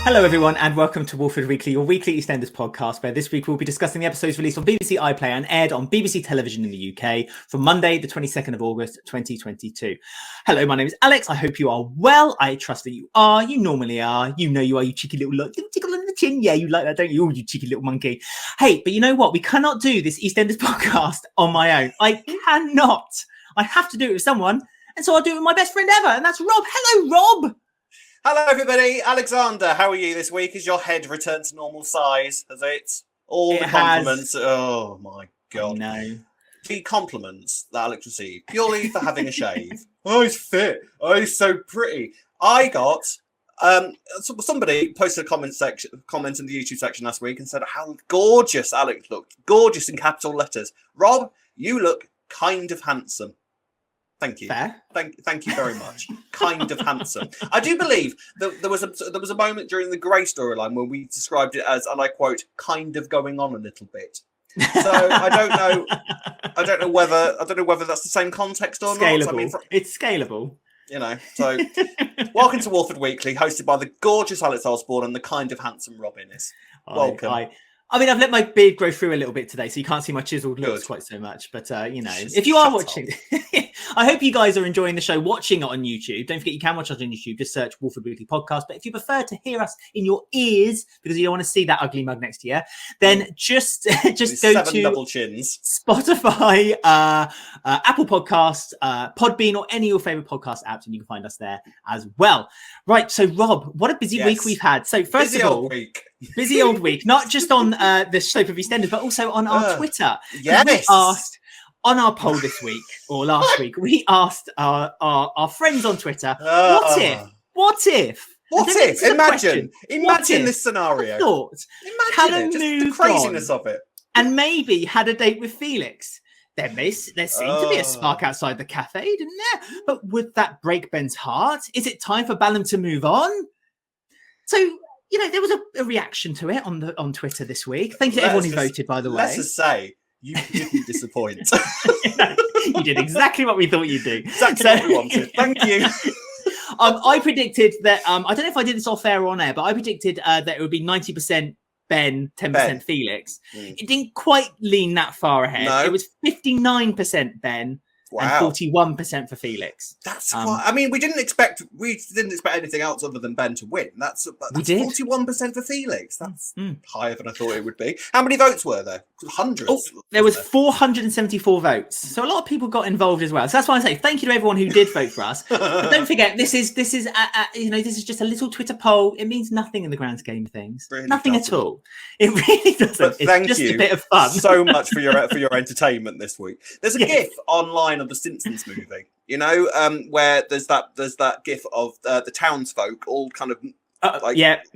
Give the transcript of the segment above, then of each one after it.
Hello everyone and welcome to Walford Weekly, your weekly EastEnders podcast, where this week we'll be discussing the episodes released on BBC iPlayer and aired on BBC Television in the UK from Monday the 22nd of August 2022. Hello, my name is Alex. I hope you are well. I trust that you are. You normally are. You know you are, you cheeky little tickle in the chin. Yeah, you like that, don't you? Oh, you cheeky little monkey. Hey, but you know what? We cannot do this EastEnders podcast on my own. I cannot. I have to do it with someone, and so I'll do it with my best friend ever, and that's Rob. Hello, Rob. Hello, everybody. Alexander, how are you this week? Has your head returned to normal size? Has it? All the compliments. Oh, my God. No. The compliments that Alex received purely for having a shave. Oh, he's fit. Oh, he's so pretty. I got... somebody posted a comment in the YouTube section last week and said how gorgeous Alex looked. Gorgeous in capital letters. Rob, you look kind of handsome. Thank you. Fair. Thank you very much. Kind of handsome. I do believe that there was a moment during the Grey storyline where we described it as, and I quote, kind of going on a little bit. So I don't know whether that's the same context or Scalable. not. I mean, it's scalable. You know. So welcome to Walford Weekly, hosted by the gorgeous Alex Osborne and the kind of handsome Rob Innes. Welcome. I mean, I've let my beard grow through a little bit today, so you can't see my chiseled looks quite so much. But, you know, if you are watching, I hope you guys are enjoying the show, watching it on YouTube. Don't forget you can watch us on YouTube. Just search Walford Weekly Podcast. But if you prefer to hear us in your ears, because you don't want to see that ugly mug next to you, then just go to double chins. Spotify, Apple Podcasts, Podbean, or any of your favourite podcast apps, and you can find us there as well. Right, so Rob, what a busy week we've had. So first of all, busy old week, not just on the Slope of EastEnders, but also on our Twitter. Yes. We asked on our poll this week or last week, we asked our friends on Twitter, what if? Imagine this scenario. Callum the craziness of it, and maybe had a date with Felix. There seemed to be a spark outside the cafe, didn't there? But would that break Ben's heart? Is it time for Ballum to move on? So, you know, there was a reaction to it on Twitter this week. Thank you to everyone who voted, by the way. Let's just say, you didn't disappoint. You did exactly what we thought you'd do. Exactly what we wanted. Thank you. I predicted that, I don't know if I did this off air or on air, but I predicted that it would be 90% Ben, 10% Felix. It didn't quite lean that far ahead. No. It was 59% Ben and 41% for Felix. That's quite, I mean, we didn't expect anything else other than Ben to win. That's 41% for Felix. That's higher than I thought it would be. How many votes were there? Hundreds. Oh, there was 474 votes. So a lot of people got involved as well. So that's why I say thank you to everyone who did vote for us. But don't forget, this is this is just a little Twitter poll. It means nothing in the grand scheme of things. Really nothing at all. It really doesn't. But it's just a bit of fun. So much for your entertainment this week. There's a GIF online of the Simpsons movie, you know, where there's that GIF of the townsfolk all kind of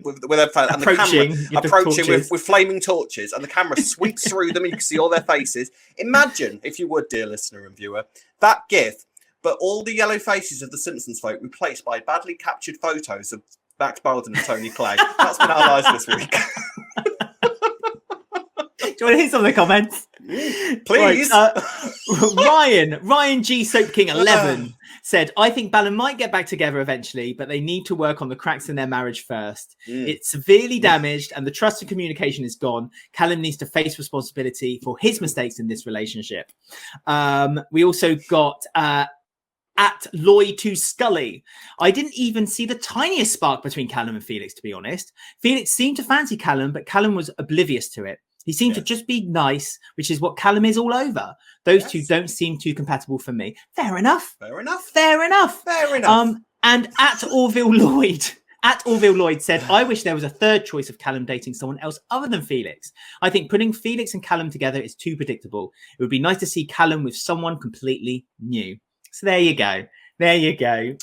with their phone and the camera approaching with flaming torches, and the camera sweeps through them, and you can see all their faces. Imagine, if you would, dear listener and viewer, that GIF, but all the yellow faces of the Simpsons folk replaced by badly captured photos of Max Baldwin and Tony Clay. That's been our lives this week. Do you want to hear some of the comments? Please. Right, Ryan G. Soap King 11 said, I think Ballum might get back together eventually, but they need to work on the cracks in their marriage first. It's severely damaged and the trust and communication is gone. Callum needs to face responsibility for his mistakes in this relationship. We also got at Lloyd to Scully. I didn't even see the tiniest spark between Callum and Felix, to be honest. Felix seemed to fancy Callum, but Callum was oblivious to it. He seemed to just be nice, which is what Callum is all over. Those two don't seem too compatible for me. Fair enough. And at Orville Lloyd said, I wish there was a third choice of Callum dating someone else other than Felix. I think putting Felix and Callum together is too predictable. It would be nice to see Callum with someone completely new. So there you go.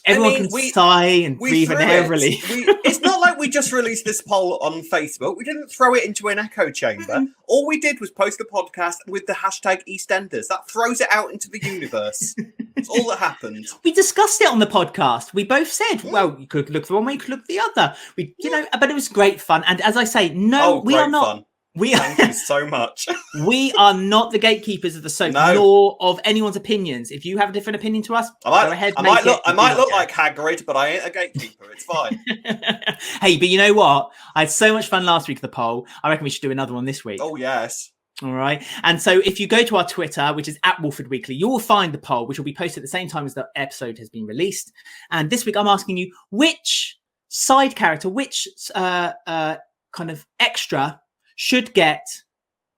Everyone can sigh and breathe an air of relief. It's not like we just released this poll on Facebook. We didn't throw it into an echo chamber. All we did was post a podcast with the hashtag EastEnders. That throws it out into the universe. That's all that happened. We discussed it on the podcast. We both said, well, you could look for one way, you could look the other. But it was great fun. And as I say, we are not. Thank you so much. We are not the gatekeepers of the soap, nor of anyone's opinions. If you have a different opinion to us, go ahead. I might look like Hagrid, but I ain't a gatekeeper. It's fine. Hey, but you know what? I had so much fun last week with the poll. I reckon we should do another one this week. Oh, yes. All right. And so if you go to our Twitter, which is at Walford Weekly, you will find the poll, which will be posted at the same time as the episode has been released. And this week I'm asking you, which side character, which kind of extra should get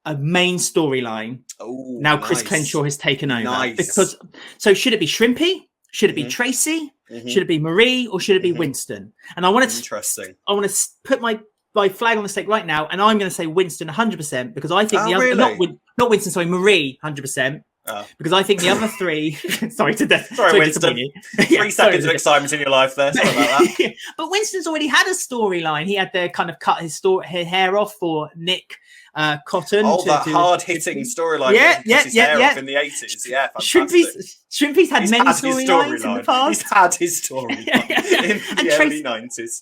a main storyline. Oh, now Chris Crenshaw has taken over. Nice. Because so should it be Shrimpy? Should it be Tracy? Should it be Marie? Or should it be Winston? And I want to put my flag on the stake right now, and I'm going to say Winston 100% because I think the other not Winston, sorry, Marie 100%. Because I think the other three sorry, Winston. 3 seconds of excitement in your life there. Sorry about that. But Winston's already had a storyline. He had to kind of cut his hair off for Nick Cotton. That hard-hitting storyline. His hair off in the 80s. Yeah, fantastic. Shrimpy's had many storylines in the past. He's had his storyline in the early 90s.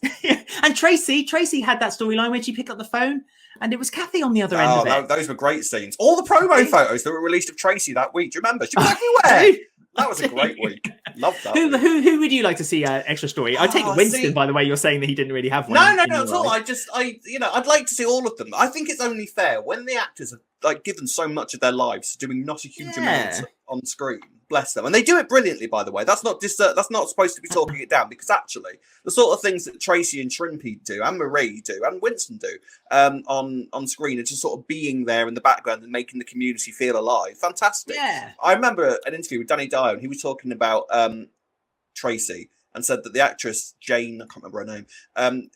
And Tracy had that storyline when she picked up the phone and it was Kathy on the other end of it. Those were great scenes. All the promo photos that were released of Tracy that week. Do you remember? She was everywhere. That was a great week. Love that. Who would you like to see extra story? I take Winston, by the way. You're saying that he didn't really have one. No, at all. I'd like to see all of them. I think it's only fair when the actors have given so much of their lives doing not a huge amount on screen. Bless them, and they do it brilliantly. By the way, that's not supposed to be talking it down because actually, the sort of things that Tracy and Shrimpy do, and Marie do, and Winston do on screen are just sort of being there in the background and making the community feel alive. Fantastic. Yeah. I remember an interview with Danny Dyer, and he was talking about Tracy and said that the actress Jane, I can't remember her name,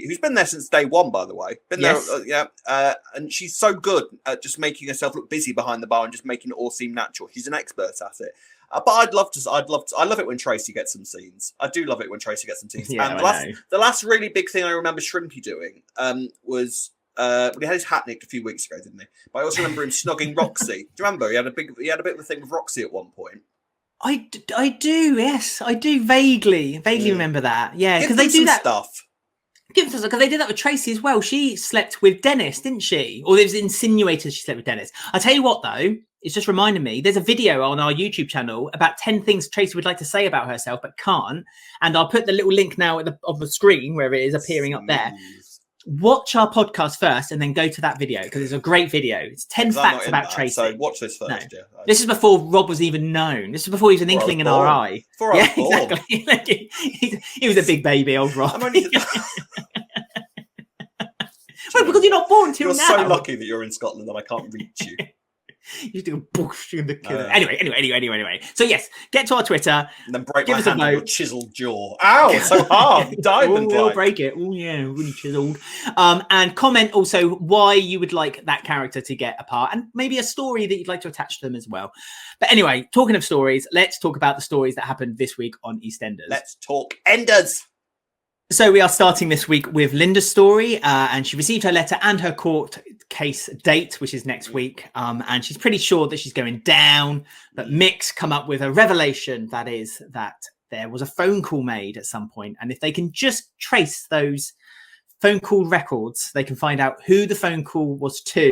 who's been there since day one, by the way, and she's so good at just making herself look busy behind the bar and just making it all seem natural. She's an expert at it. But I love it when Tracy gets some scenes. I do love it when Tracy gets some scenes. Yeah, and the last really big thing I remember Shrimpy doing was he had his hat nicked a few weeks ago, didn't he? But I also remember him snogging Roxy. Do you remember? He had a bit of a thing with Roxy at one point. I do, yes, I do vaguely remember that. Yeah, because they do that stuff. Because they did that with Tracy as well. She slept with Dennis, didn't she? Or it was insinuated she slept with Dennis. I tell you what, though, it's just reminding me. There's a video on our YouTube channel about 10 things Tracy would like to say about herself but can't. And I'll put the little link now on the screen where it is appearing up there. Watch our podcast first and then go to that video because it's a great video. It's 10 facts about Tracy. So watch this first. No. Yeah. This is before Rob was even known. This is before he was an inkling in our eye. Exactly. He was a big baby, old Rob. Well, because you're not born till now. You're so lucky that you're in Scotland and I can't reach you. You do a boosh in the killer. Anyway. So yes, get to our Twitter. And then break my hand with your chiseled jaw. Ow, it's so hard. Diamond. We'll break it. Oh yeah, really chiseled. And comment also why you would like that character to get a part, and maybe a story that you'd like to attach to them as well. But anyway, talking of stories, let's talk about the stories that happened this week on EastEnders. Let's talk Enders. So we are starting this week with Linda's story, and she received her letter and her court case date, which is next week. And she's pretty sure that she's going down, but Mick's come up with a revelation, that is that there was a phone call made at some point. And if they can just trace those phone call records, they can find out who the phone call was to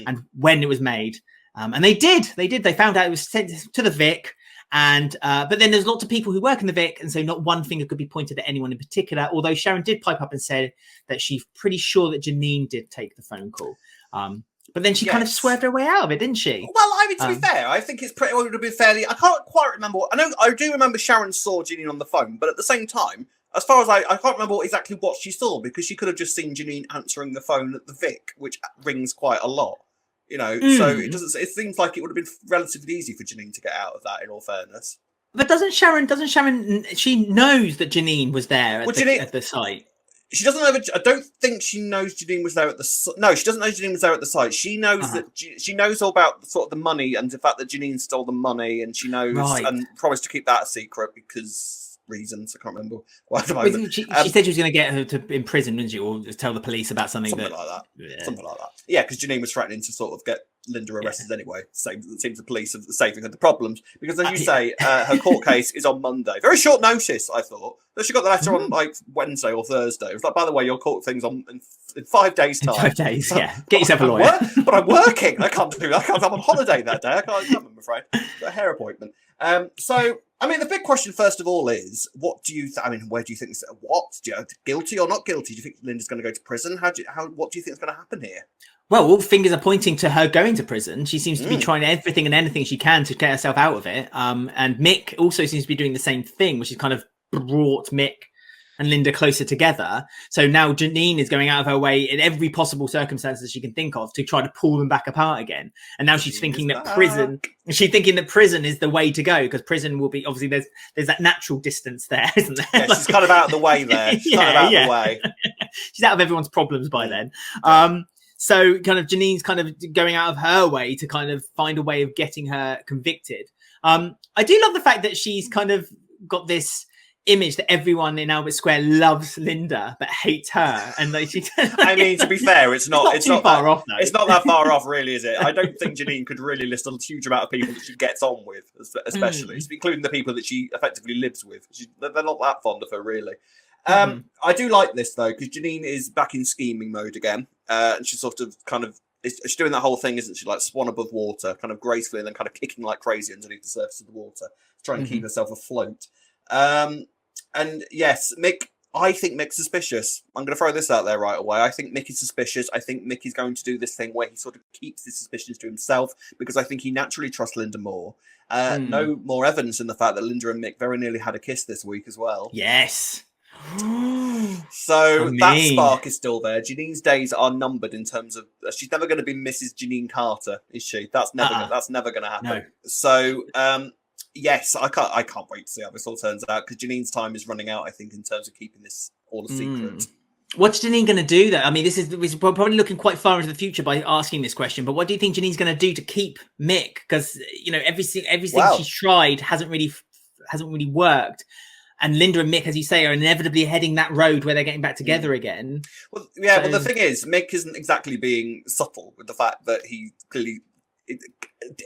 and when it was made. And they did. They found out it was sent to the Vic. And but then there's lots of people who work in the Vic, and so not one finger could be pointed at anyone in particular, although Sharon did pipe up and said that she's pretty sure that Janine did take the phone call, but then she kind of swerved her way out of it, didn't she? Well, I mean, to be fair, I think it would have been fairly, I can't quite remember, I do remember Sharon saw Janine on the phone, but at the same time, as far as I can't remember exactly what she saw, because she could have just seen Janine answering the phone at the Vic, which rings quite a lot. You know, so it seems like it would have been relatively easy for Janine to get out of that, in all fairness. But doesn't Sharon, she knows that Janine was there at the site. She doesn't know. I don't think she knows Janine was there at the. No, she doesn't know Janine was there at the site. She knows that she knows all about sort of the money and the fact that Janine stole the money, and she knows and promised to keep that a secret because reasons. I can't remember why at the moment. She said she was going to get her in prison, didn't she, or tell the police about something like that. Yeah. Something like that. Yeah, because Janine was threatening to sort of get Linda arrested anyway. Seems the police are saving her the problems because, as you say, her court case is on Monday. Very short notice, I thought. But she got the letter on like Wednesday or Thursday. It was like, by the way, your court thing's on in 5 days' time. 5 days, yeah. Get yourself a lawyer. But I'm working. I can't do that. I'm on holiday that day. I can't come, I'm afraid. Got a hair appointment. So, I mean, the big question, first of all, is what do you? Where do you think? Guilty or not guilty? Do you think Linda's going to go to prison? What do you think is going to happen here? Well, all fingers are pointing to her going to prison. She seems to be trying everything and anything she can to get herself out of it. And Mick also seems to be doing the same thing, which has kind of brought Mick and Linda closer together. So now Janine is going out of her way in every possible circumstance that she can think of to try to pull them back apart again. And now she's thinking that prison is the way to go, because prison will be, obviously there's that natural distance there, isn't there? Yeah, she's kind of out of the way there. She's kind of out of the way. She's out of everyone's problems by then. So kind of Janine's kind of going out of her way to kind of find a way of getting her convicted. I do love the fact that she's kind of got this image that everyone in Albert Square loves Linda but hates her, and like I mean, to be fair, it's not far off. It's not that far off, really, is it? I don't think Janine could really list a huge amount of people that she gets on with, especially including the people that she effectively lives with. They're not that fond of her, really. I do like this though, because Janine is back in scheming mode again, and she's sort of she's doing that whole thing, isn't she? Like swan above water, kind of gracefully, and then kind of kicking like crazy underneath the surface of the water, trying to keep herself afloat. And yes, Mick, I think Mick's suspicious. I'm going to throw this out there right away. I think Mick is suspicious. I think Mick is going to do this thing where he sort of keeps his suspicions to himself, because I think he naturally trusts Linda more. No more evidence in the fact that Linda and Mick very nearly had a kiss this week as well. Yes. So that spark is still there. Janine's days are numbered in terms of she's never going to be Mrs. Janine Carter, is she? That's never going to happen. No. So yes, I can't wait to see how this all turns out, because Janine's time is running out, I think, in terms of keeping this all a secret. What's Janine going to do, though? I mean, we're probably looking quite far into the future by asking this question, but what do you think Janine's going to do to keep Mick? Because, you know, everything she's tried hasn't really worked. And Linda and Mick, as you say, are inevitably heading that road where they're getting back together again. Well, yeah, well, the thing is, Mick isn't exactly being subtle with the fact that he clearly,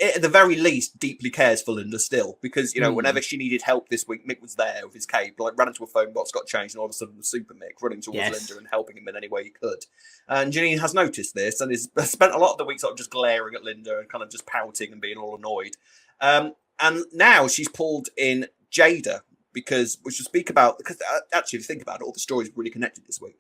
at the very least, deeply cares for Linda still. Because, you know, whenever she needed help this week, Mick was there with his cape, like ran into a phone box, got changed, and all of a sudden was Super Mick running towards Linda and helping him in any way he could. And Janine has noticed this and has spent a lot of the week sort of just glaring at Linda and kind of just pouting and being all annoyed. And now she's pulled in Jada, because we should speak about, because actually, if you think about it, all the stories really connected this week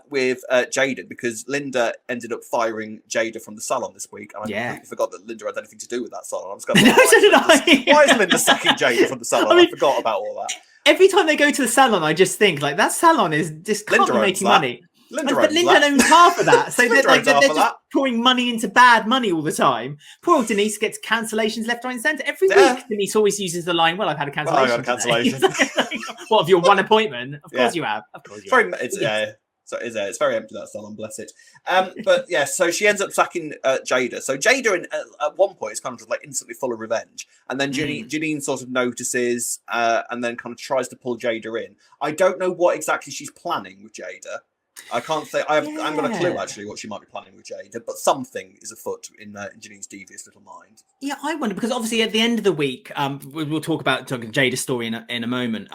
with Jada, because Linda ended up firing Jada from the salon this week, and I completely forgot that Linda had anything to do with that salon. I was going, why is Linda sacking Jada from the salon? I forgot about all that. Every time they go to the salon, I just think like that salon is just can't be making money. But Linda owns half of that, so they're just pouring money into bad money all the time. Poor old Denise gets cancellations left, right, and centre every week. Denise always uses the line, "Well, I've had a cancellation." I had a cancellation. What, of your one appointment? Of course you have. Of course you have. It's very empty, that salon, bless it. But yeah, so she ends up sacking Jada. So Jada, at one point, is kind of just like instantly full of revenge, and then Janine sort of notices, and then kind of tries to pull Jada in. I don't know what exactly she's planning with Jada. I can't say I haven't got a clue actually what she might be planning with Jada, but something is afoot in Janine's devious little mind. Yeah, I wonder, because obviously at the end of the week, we'll talk about Jada's story in a moment.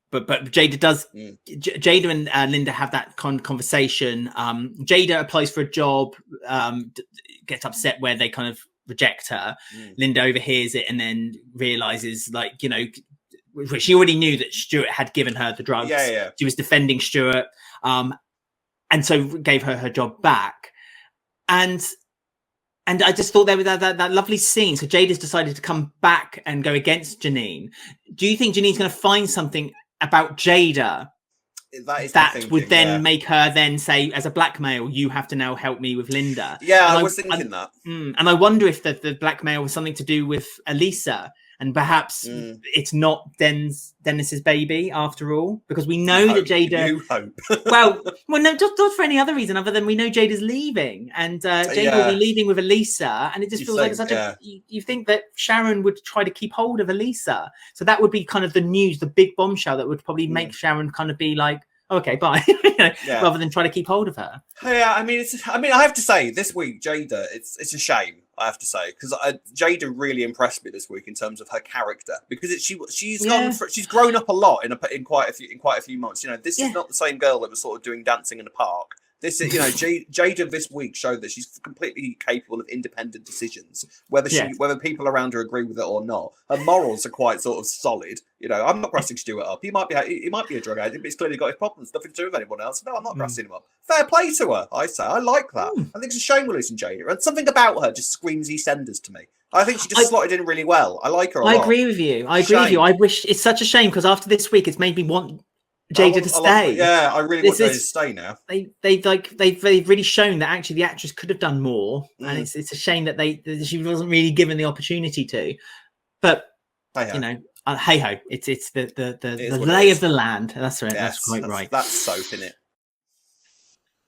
But Jada does. Jada and Linda have that conversation. Jada applies for a job, gets upset where they kind of reject her. Linda overhears it and then realizes, like, you know, she already knew that Stuart had given her the drugs. Yeah. She was defending Stuart. And so gave her job back. And I just thought there was that lovely scene. So Jada's decided to come back and go against Janine. Do you think Janine's going to find something about Jada that would then make her then say, as a blackmail, you have to now help me with Linda? Yeah, I was thinking that. And I wonder if the blackmail was something to do with Elisa. And perhaps it's not Dennis's baby after all, because we know that Jada. You hope. well, no, just not for any other reason other than we know Jada's leaving, and Jada will be leaving with Elisa, and it just feels like such a. You think that Sharon would try to keep hold of Elisa, so that would be kind of the news, the big bombshell that would probably make Sharon kind of be like, Okay, bye. Rather than try to keep hold of her. Yeah, I mean, I have to say, this week, Jada, it's a shame. I have to say, because Jada really impressed me this week in terms of her character, because she's grown up a lot in quite a few months. This is not the same girl that was sort of doing dancing in a park. This is, Jada this week showed that she's completely capable of independent decisions, whether people around her agree with it or not. Her morals are quite sort of solid. I'm not grassing Stuart up. He might be a drug addict, but he's clearly got his problems. Nothing to do with anyone else. No, I'm not grassing him up. Fair play to her, I say. I like that. I think it's a shame we're losing Jada. And something about her just screams EastEnders to me. I think she just slotted in really well. I like her a lot. I agree with you. I wish it's such a shame because after this week, it's made me want Jada to stay. I really want Jada to stay now. They've really shown that actually the actress could have done more, and it's a shame that she wasn't really given the opportunity to. But hey ho, it's the lay of the land. That's right. That's quite right. That's soap in it.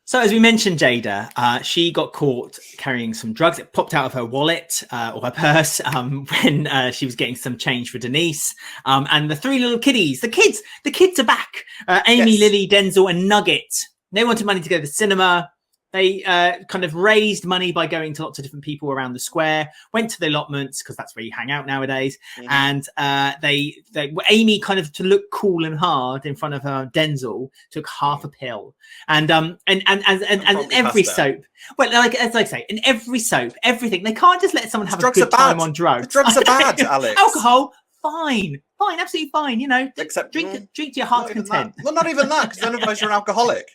So as we mentioned, Jada, she got caught carrying some drugs. It popped out of her wallet or her purse when she was getting some change for Denise. And the three little kiddies, the kids are back. Amy, Lily, Denzel, and Nugget. They wanted money to go to the cinema. They kind of raised money by going to lots of different people around the square, went to the allotments because that's where you hang out nowadays. And Amy, kind of to look cool and hard in front of her Denzel, took half a pill. And in every soap, well, as I say, in every soap, everything, they can't just let someone have a good time on drugs. The drugs are bad, Alex. Alcohol, fine, absolutely fine. Except drink to your heart's content. Well, not even that, because then otherwise you're an alcoholic.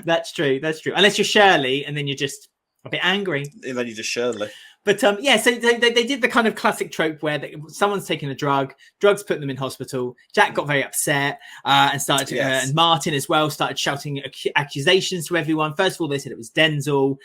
That's true. Unless you're Shirley, and then you're just a bit angry. And then you're just Shirley. But so they did the kind of classic trope where someone's taking a drugs put them in hospital. Jack got very upset and started to, and Martin as well started shouting accusations to everyone. First of all, they said it was Denzel.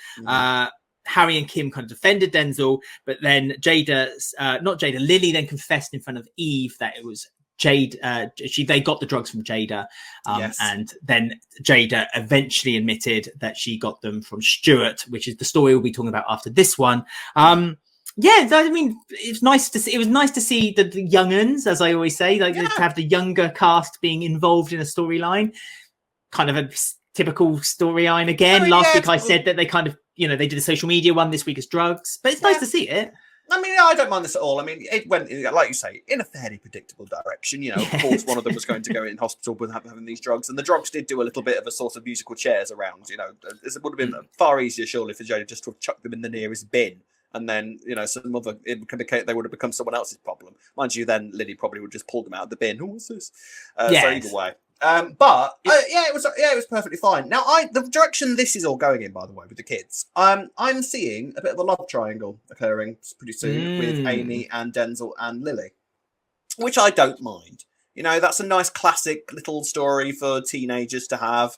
Harry and Kim kind of defended Denzel, but then Lily then confessed in front of Eve that it was Jade. They got the drugs from Jada, and then Jada eventually admitted that she got them from Stuart, which is the story we'll be talking about after this one. I mean, it's nice to see. It was nice to see the young-uns, as I always say, to have the younger cast being involved in a storyline. Kind of a typical storyline again. Last week I said that they kind of, they did a social media one. This week is drugs, but it's nice to see it. I mean, I don't mind this at all. I mean, it went, like you say, in a fairly predictable direction. Of course, one of them was going to go in hospital with having these drugs, and the drugs did do a little bit of a sort of musical chairs around. It would have been far easier, surely, for Jada just to have chucked them in the nearest bin. And then, some other, they would have become someone else's problem. Mind you, then Lily probably would just pull them out of the bin. What's this? So either way. It was perfectly fine. Now, the direction this is all going in, by the way, with the kids, I'm seeing a bit of a love triangle occurring pretty soon with Amy and Denzel and Lily, which I don't mind. That's a nice classic little story for teenagers to have.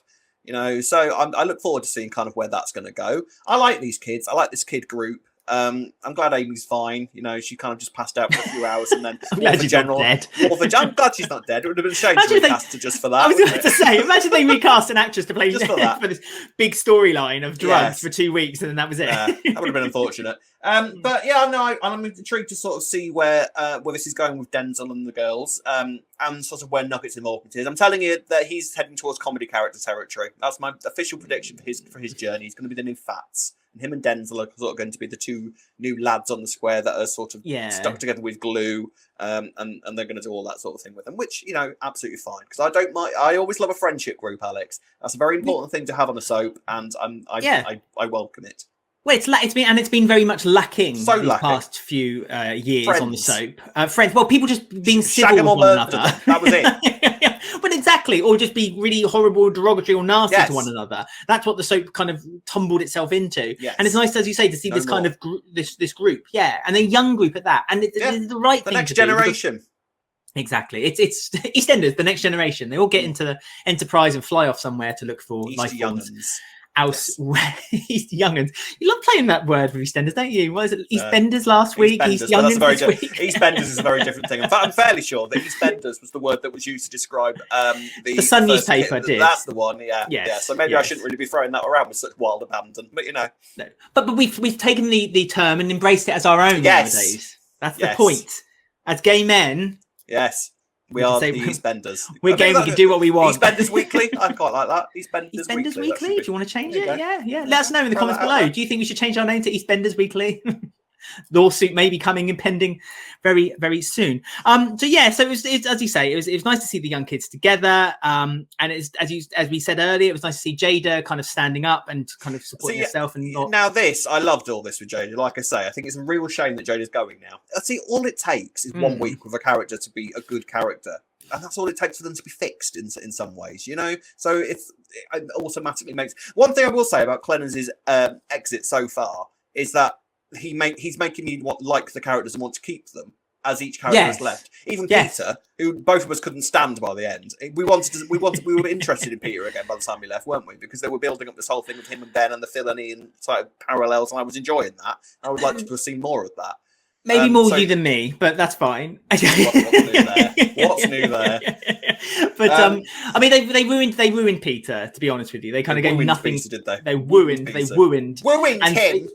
So I look forward to seeing kind of where that's going to go. I like these kids. I like this kid group. I'm glad Amy's fine. She kind of just passed out for a few hours and then I'm glad she's not dead. I'm glad she's not dead. It would have been a shame to recast her just for that. I was going to say, imagine they recast an actress to play just for this big storyline of drugs for 2 weeks and then that was it. That would have been unfortunate. But I'm intrigued to sort of see where this is going with Denzel and the girls, and sort of where Nugget's involvement is. I'm telling you that he's heading towards comedy character territory. That's my official prediction for his journey. He's going to be the new Fats. Him and Denzel are sort of going to be the two new lads on the square that are sort of stuck together with glue, and they're going to do all that sort of thing with them, which absolutely fine, because I don't mind. I always love a friendship group, Alex. That's a very important thing to have on a soap, and I welcome it. Well, it's been very much lacking the past few years Friends. On the soap. Friends, well, people just being civil with one another. That was it. But exactly, or just be really horrible, derogatory, or nasty to one another. That's what the soap kind of tumbled itself into. Yes. And it's nice, as you say, to see this kind of this group, and a young group at that, and it's the right thing. The next generation. Exactly, it's EastEnders, the next generation. They all get into the Enterprise and fly off somewhere to look for life forms. East Young'uns. You love playing that word with EastEnders, don't you? What is it? EastEnders last week, East Young'uns this week. EastEnders is a very different thing. In fact, I'm fairly sure that EastEnders was the word that was used to describe the Sun newspaper. That's the one, yeah. So maybe I shouldn't really be throwing that around with such wild abandon, but No. But we've taken the term and embraced it as our own nowadays. That's the point. As gay men. Yes. We are the EastEnders. We're game. We can do what we want. EastEnders Weekly. I quite like that. EastEnders Weekly. If you want to change it, yeah. Let us know in the comments below. Do you think we should change our name to EastEnders Weekly? Lawsuit maybe coming impending very, very soon. So it was as you say, it was nice to see the young kids together. And it's as we said earlier, it was nice to see Jada kind of standing up and kind of supporting herself. And now I loved all this with Jada. Like I say, I think it's a real shame that Jada's going now. I see all it takes is 1 week with a character to be a good character. And that's all it takes for them to be fixed in some ways, you know? So it automatically makes... One thing I will say about Clennan's exit so far is that he's making me like the characters and want to keep them as each character has left. Even Peter, who both of us couldn't stand by the end. We were interested in Peter again by the time he left, weren't we? Because they were building up this whole thing with him and Ben and the villainy and sort of parallels, and I was enjoying that. I would like to have seen more of that. Maybe more you than me, but that's fine. What's new there? But I mean, they ruined Peter. To be honest with you, they kind of gave nothing. Peter, did they? They ruined him.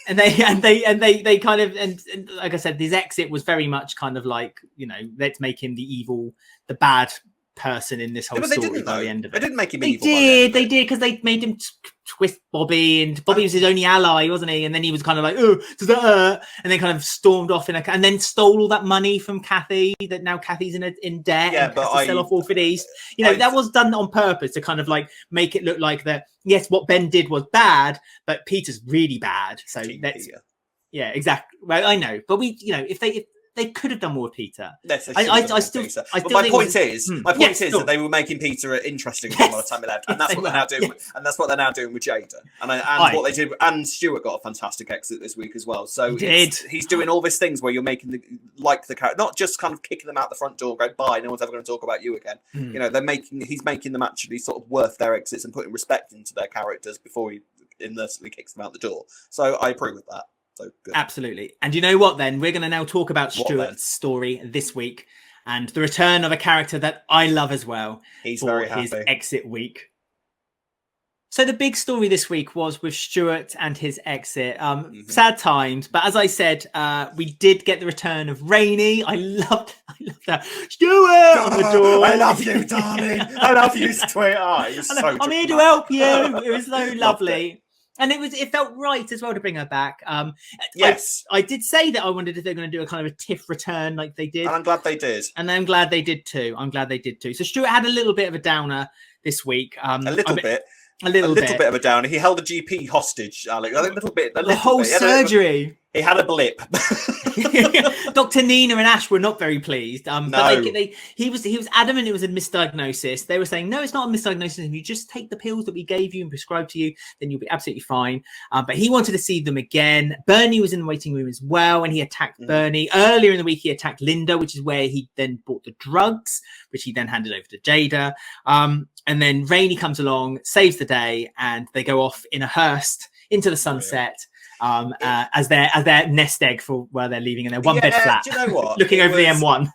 And they kind of and like I said, his exit was very much kind of like, you know, let's make him the evil, the bad person in this whole story by the end of it. They didn't make him evil. They did because they made him twist Bobby, and Bobby was his only ally, wasn't he? And then he was kind of like, oh, does that hurt? And then kind of stormed off and then stole all that money from Kathy. That now Kathy's in debt. Yeah, and has to sell off Walford East. You know, that was done on purpose to kind of like make it look like that. Yes, what Ben did was bad, but Peter's really bad. So yeah, exactly. Well, I know, but if they could have done more with Peter. My point is that they were making Peter interesting by the time he left, and that's what they're now doing. And that's what they're now doing with Jada, and what they did. And Stuart got a fantastic exit this week as well. So he's doing all these things where you're making the character, not just kind of kicking them out the front door, going bye, no one's ever going to talk about you again. You know, he's making them actually sort of worth their exits and putting respect into their characters before he inevitably kicks them out the door. So I approve with that. So good. Absolutely. And you know what then? We're going to now talk about Stuart's story this week and the return of a character that I love as well. He's very happy. His exit week. So the big story this week was with Stuart and his exit. Sad times, but as I said, we did get the return of Rainie. I loved that. Stuart on the door. I love you, darling. I love you, Stuart. I'm here to help you. It was so lovely. And it felt right as well to bring her back. Yes. I did say that I wondered if they're going to do a kind of a tiff return like they did. And I'm glad they did. And I'm glad they did too. So Stuart had a little bit of a downer this week. A little bit of a downer. He held a GP hostage, Alex. A little bit. The whole surgery. He had a blip. Dr. Nina and Ash were not very pleased. No. But he was adamant it was a misdiagnosis. They were saying, no, it's not a misdiagnosis. If you just take the pills that we gave you and prescribed to you, then you'll be absolutely fine. But he wanted to see them again. Bernie was in the waiting room as well, and he attacked Bernie. Earlier in the week, he attacked Linda, which is where he then bought the drugs, which he then handed over to Jada. And then Rainie comes along, saves the day, and they go off in a hearse into the sunset. As their nest egg for where they're leaving in their one bed flat. Do you know what? Looking over the M1.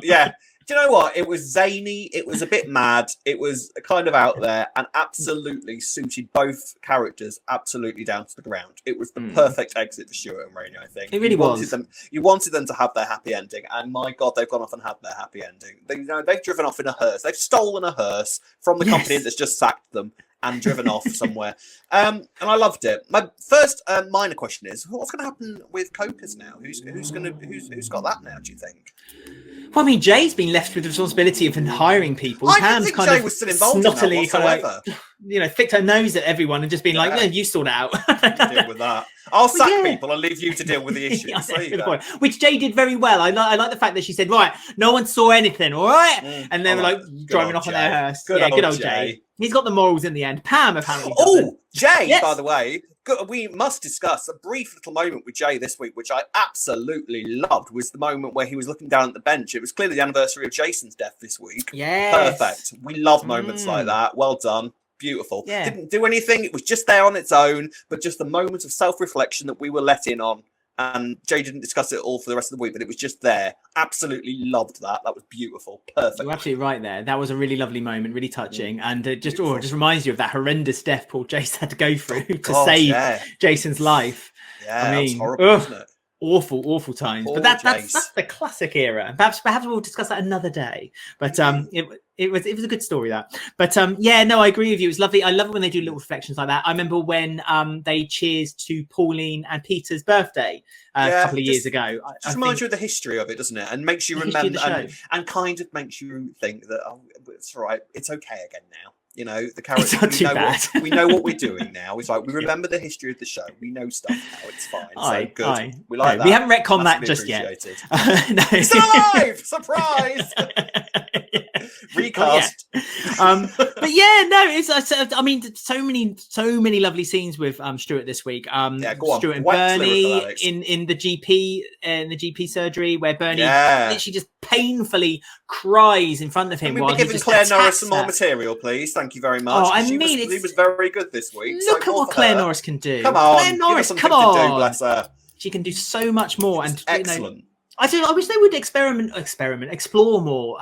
Yeah. Do you know what? It was zany. It was a bit mad. It was kind of out there and absolutely suited both characters absolutely down to the ground. It was the perfect exit for Stuart and Rainie, I think. It really was. You wanted them to have their happy ending, and my God, they've gone off and had their happy ending. They've driven off in a hearse. They've stolen a hearse from the company that's just sacked them and driven off somewhere. And I loved it. My first minor question is, what's going to happen with Cokers now? Who's got that now, do you think? Well, I mean, Jay's been left with the responsibility of hiring people. I didn't think Jay was still involved snottily, in that whatsoever. Flicked her nose at everyone and just been like, you sort it out. Deal with that. I'll sack people and leave you to deal with the issues. Which Jay did very well. I like the fact that she said, right, no one saw anything, all right? And they were like driving off on their hearse. Good old Jay. He's got the morals in the end. Pam apparently doesn't. Jay, by the way, we must discuss a brief little moment with Jay this week, which I absolutely loved, was the moment where he was looking down at the bench. It was clearly the anniversary of Jason's death this week. Yes. Perfect. We love moments like that. Well done. Beautiful. Yeah. Didn't do anything. It was just there on its own, but just the moment of self-reflection that we were let in on. And Jay didn't discuss it all for the rest of the week, but it was just there. Absolutely loved that. That was beautiful. Perfect. You're absolutely right there. That was a really lovely moment, really touching. And it just reminds you of that horrendous death poor Jason had to go through to save Jason's life. Yeah, I mean, that was horrible, wasn't it? awful times. Poor But that's the classic era. Perhaps we'll discuss that another day. But it was a good story, that. But I agree with you. It was lovely. I love it when they do little reflections like that. I remember when they cheers to Pauline and Peter's birthday a couple of years ago. Just reminds you of the history of it, doesn't it? And makes you remember and kind of makes you think that it's all right, it's okay again now. You know, the characters, we know what we're doing now. It's like, we remember the history of the show. We know stuff now. It's fine. So good. We like that. We haven't retconned that just yet. No. It's alive! Surprise! Recast. But yeah, no, it's. I mean, so many lovely scenes with Stuart this week. Go on. Stuart and Bernie in the GP surgery, where Bernie literally just painfully cries in front of him. Can we be giving Claire Norris some more material, please? Thank you very much. Oh, he was very good this week. Look at what Claire Norris can do. Come on, Claire Norris, come on. Bless her. She can do so much more. And excellent. I wish they would explore more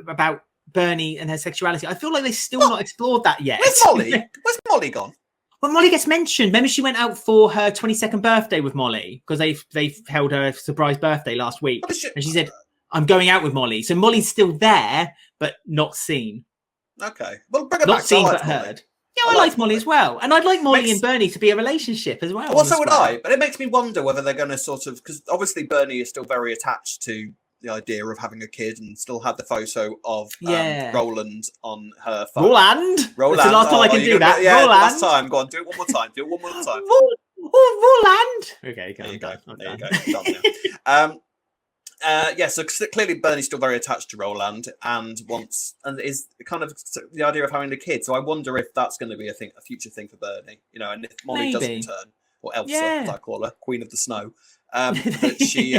about Bernie and her sexuality. I feel like they've still not explored that yet. Where's Molly? Where's Molly gone? Well, Molly gets mentioned. Remember, she went out for her 22nd birthday with Molly because they held her surprise birthday last week, and she said, "I'm going out with Molly." So Molly's still there, but not seen. Okay, well, bring her not back. Seen but heard. Yeah, I liked Molly as well, and I'd like Molly and Bernie to be a relationship as well. Well, so would I. But it makes me wonder whether they're going to sort of, because obviously Bernie is still very attached to the idea of having a kid, and still had the photo of Roland on her phone. Roland. That's the last time I can do that. Yeah, Roland. Last time. Go on, do it one more time. Roland. Okay, there you go. There you go. Done now. So clearly Bernie's still very attached to Roland and is kind of the idea of having a kid. So I wonder if that's going to be a future thing for Bernie, you know, and if Molly doesn't turn, or Elsa, as I call her, Queen of the Snow, that she,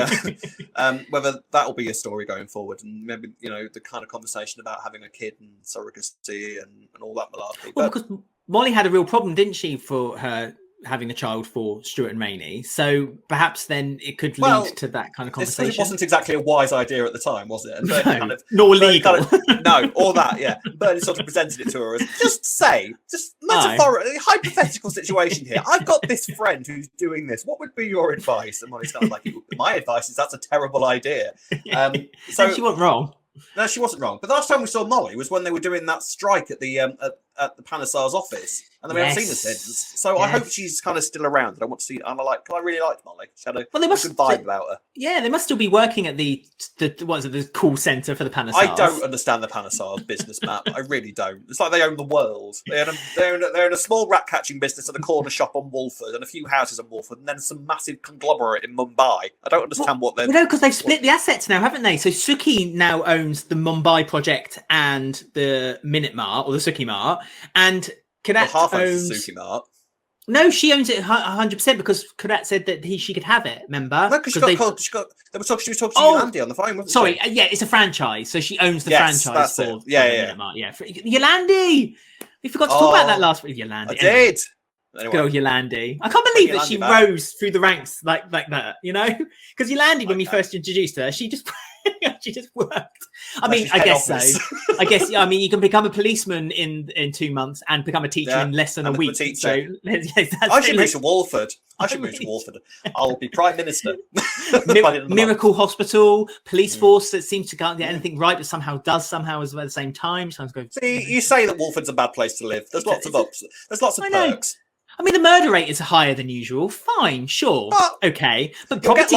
whether that will be a story going forward, and maybe, you know, the kind of conversation about having a kid and surrogacy and all that malarkey. Well, because Molly had a real problem, didn't she, for her having a child for Stuart and Rainie, so perhaps then it could lead to that kind of conversation. It wasn't exactly a wise idea at the time, was it? And no, nor legal. No, all that, yeah. Bernie sort of presented it to her as, just metaphorically, hypothetical situation here. I've got this friend who's doing this. What would be your advice? And Molly's kind of like, my advice is that's a terrible idea. So she wasn't wrong. No, she wasn't wrong. But the last time we saw Molly was when they were doing that strike at the Panesar's office, and then we haven't seen her since. So I hope she's kind of still around. And I want to see. I really liked Molly. She had a good vibe about her. Yeah, they must still be working at the call centre for the Panesars. I don't understand the Panesar's business map. I really don't. It's like they own the world. They're in a small rat catching business and a corner shop on Walford and a few houses on Walford, and then some massive conglomerate in Mumbai. I don't understand what they're. No, because they've split the assets now, haven't they? So Suki now owns the Mumbai project and the Minute Mart, or the Suki Mart, and Kadat owns Suki Mart. No, she owns it 100% because Kadat said that she could have it. Remember? No, because she was talking to Yolandi on the phone. Wasn't sorry, it's a franchise, so she owns the franchise for Minute Mart. Yeah, Yolandi. We forgot to talk about that last week. Yolandi. I did. Anyway. Girl Yolandi. I can't believe that she rose through the ranks like that, you know? Because Yolandi, when we first introduced her, she just worked. I mean, I guess so. I guess, I mean, you can become a policeman in 2 months and become a teacher in less than a week. So I should move to Walford. I'll be Prime Minister. Miracle Hospital, police force that seems to can't get anything right, but somehow does at the same time. See, you say that Walford's a bad place to live. There's lots of ups. There's lots of perks. I mean, the murder rate is higher than usual. Fine, sure, okay, but but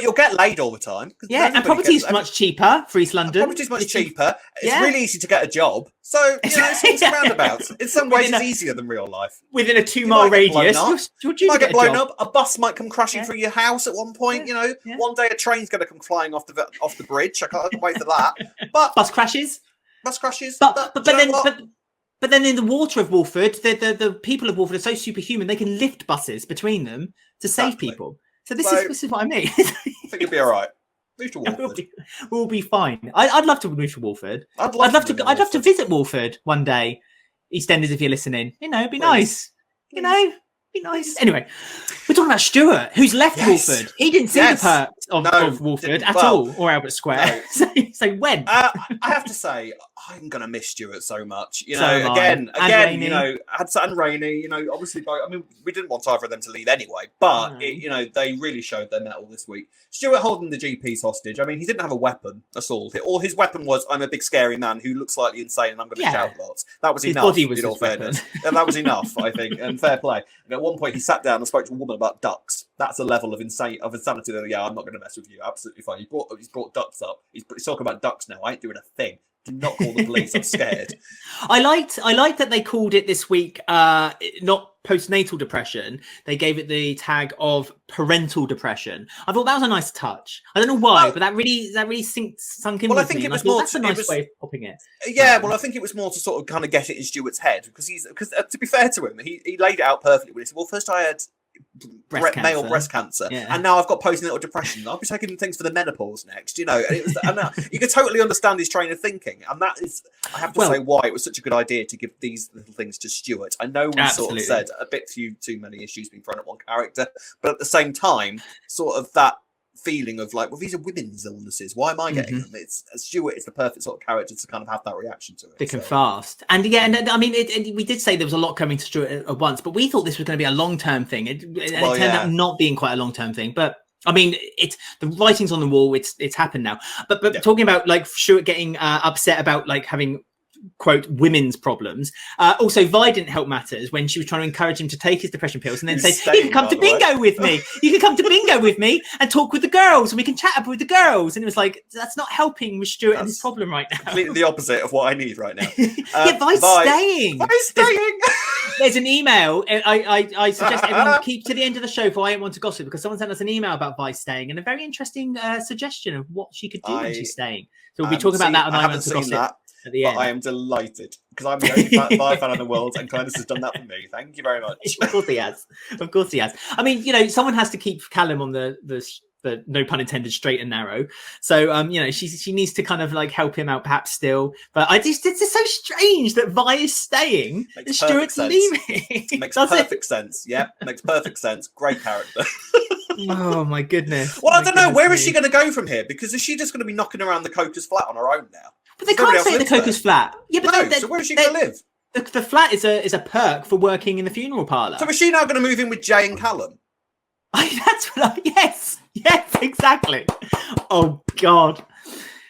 you'll get laid all the time. Yeah, and property is much cheaper for East London. Property's much cheaper. It's really easy to get a job. So it's roundabouts. In some ways, it's easier than real life. Within a 2-mile radius, you might get blown up. A bus might come crashing through your house at one point. You know, one day a train's going to come flying off the bridge. I can't wait for that. But bus crashes. But then in the water of Walford, the people of Walford are so superhuman, they can lift buses between them to save people. So this is what I mean. I think you'll be all right. Move to Walford. We'll be fine. I'd love to move to Walford. I'd love to visit Walford one day. EastEnders, if you're listening, you know, it'd be nice. You know, be nice. Anyway, we're talking about Stuart, who's left Walford. He didn't see the perks. of Walford at all, or Albert Square. No. so when? I have to say, I'm gonna miss Stuart so much. You know, so again, Rainie. you know, and Rainie. You know, obviously, I mean, we didn't want either of them to leave anyway, but you know, they really showed their mettle this week. Stuart holding the GPs hostage. I mean, he didn't have a weapon at all. All his weapon was, I'm a big scary man who looks slightly insane, and I'm going to shout lots. That was enough. Body was in all fairness, and that was enough, I think. And fair play. And at one point, he sat down and spoke to a woman about ducks. That's a level of insanity that, yeah, I'm not going to mess with you. Absolutely fine. He's brought ducks up. He's talking about ducks now. I ain't doing a thing. Do not call the police. I'm scared. I liked that they called it this week not postnatal depression. They gave it the tag of parental depression. I thought that was a nice touch. I don't know why, but that really sunk in. Well, with I think me. it was more. That's a nice way of popping it. Yeah, well, I think it was more to sort of kind of get it in Stuart's head because to be fair to him, he laid it out perfectly when he said, "Well, first I had male breast cancer, and now I've got postnatal depression. I'll be taking things for the menopause next." You know, and you can totally understand his train of thinking, and that is, I have to say, why it was such a good idea to give these little things to Stuart. I know we sort of said a bit too many issues being thrown at one character, but at the same time, sort of that feeling of like, well, these are women's illnesses. Why am I getting them? Stuart is the perfect sort of character to kind of have that reaction to it. Thick and fast. And I mean, we did say there was a lot coming to Stuart at once, but we thought this was going to be a long-term thing. It turned out not being quite a long-term thing, but I mean, it's the writing's on the wall. It's happened now. But talking about like Stuart getting upset about like having, quote, women's problems. Also, Vi didn't help matters when she was trying to encourage him to take his depression pills and then say, you can come to bingo with me. You can come to bingo with me and talk with the girls and we can chat with the girls. And it was like, that's not helping with Stuart and his problem right now. Completely the opposite of what I need right now. Vi's staying. Vi's staying. There's an email. I suggest everyone keep to the end of the show for I don't want to gossip because someone sent us an email about Vi staying and a very interesting suggestion of what she could do when she's staying. So we'll be talking about that on I want to gossip. At the end. I am delighted because I'm the only Vi fan in the world, and Glennis has done that for me. Thank you very much. Of course he has. Of course he has. I mean, you know, someone has to keep Callum on the no pun intended straight and narrow. So you know, she needs to kind of like help him out, perhaps still. But it's so strange that Vi is staying and Stuart's leaving. Makes perfect sense. Yeah, makes perfect sense. Great character. Oh my goodness. Well, I don't know. Where is she going to go from here? Because is she just going to be knocking around the Coker's flat on her own now? But they can't say the Coker's flat. Yeah, but so where is she going to live? The flat is a perk for working in the funeral parlour. So is she now going to move in with Jay and Callum? That's what yes, exactly. Oh God.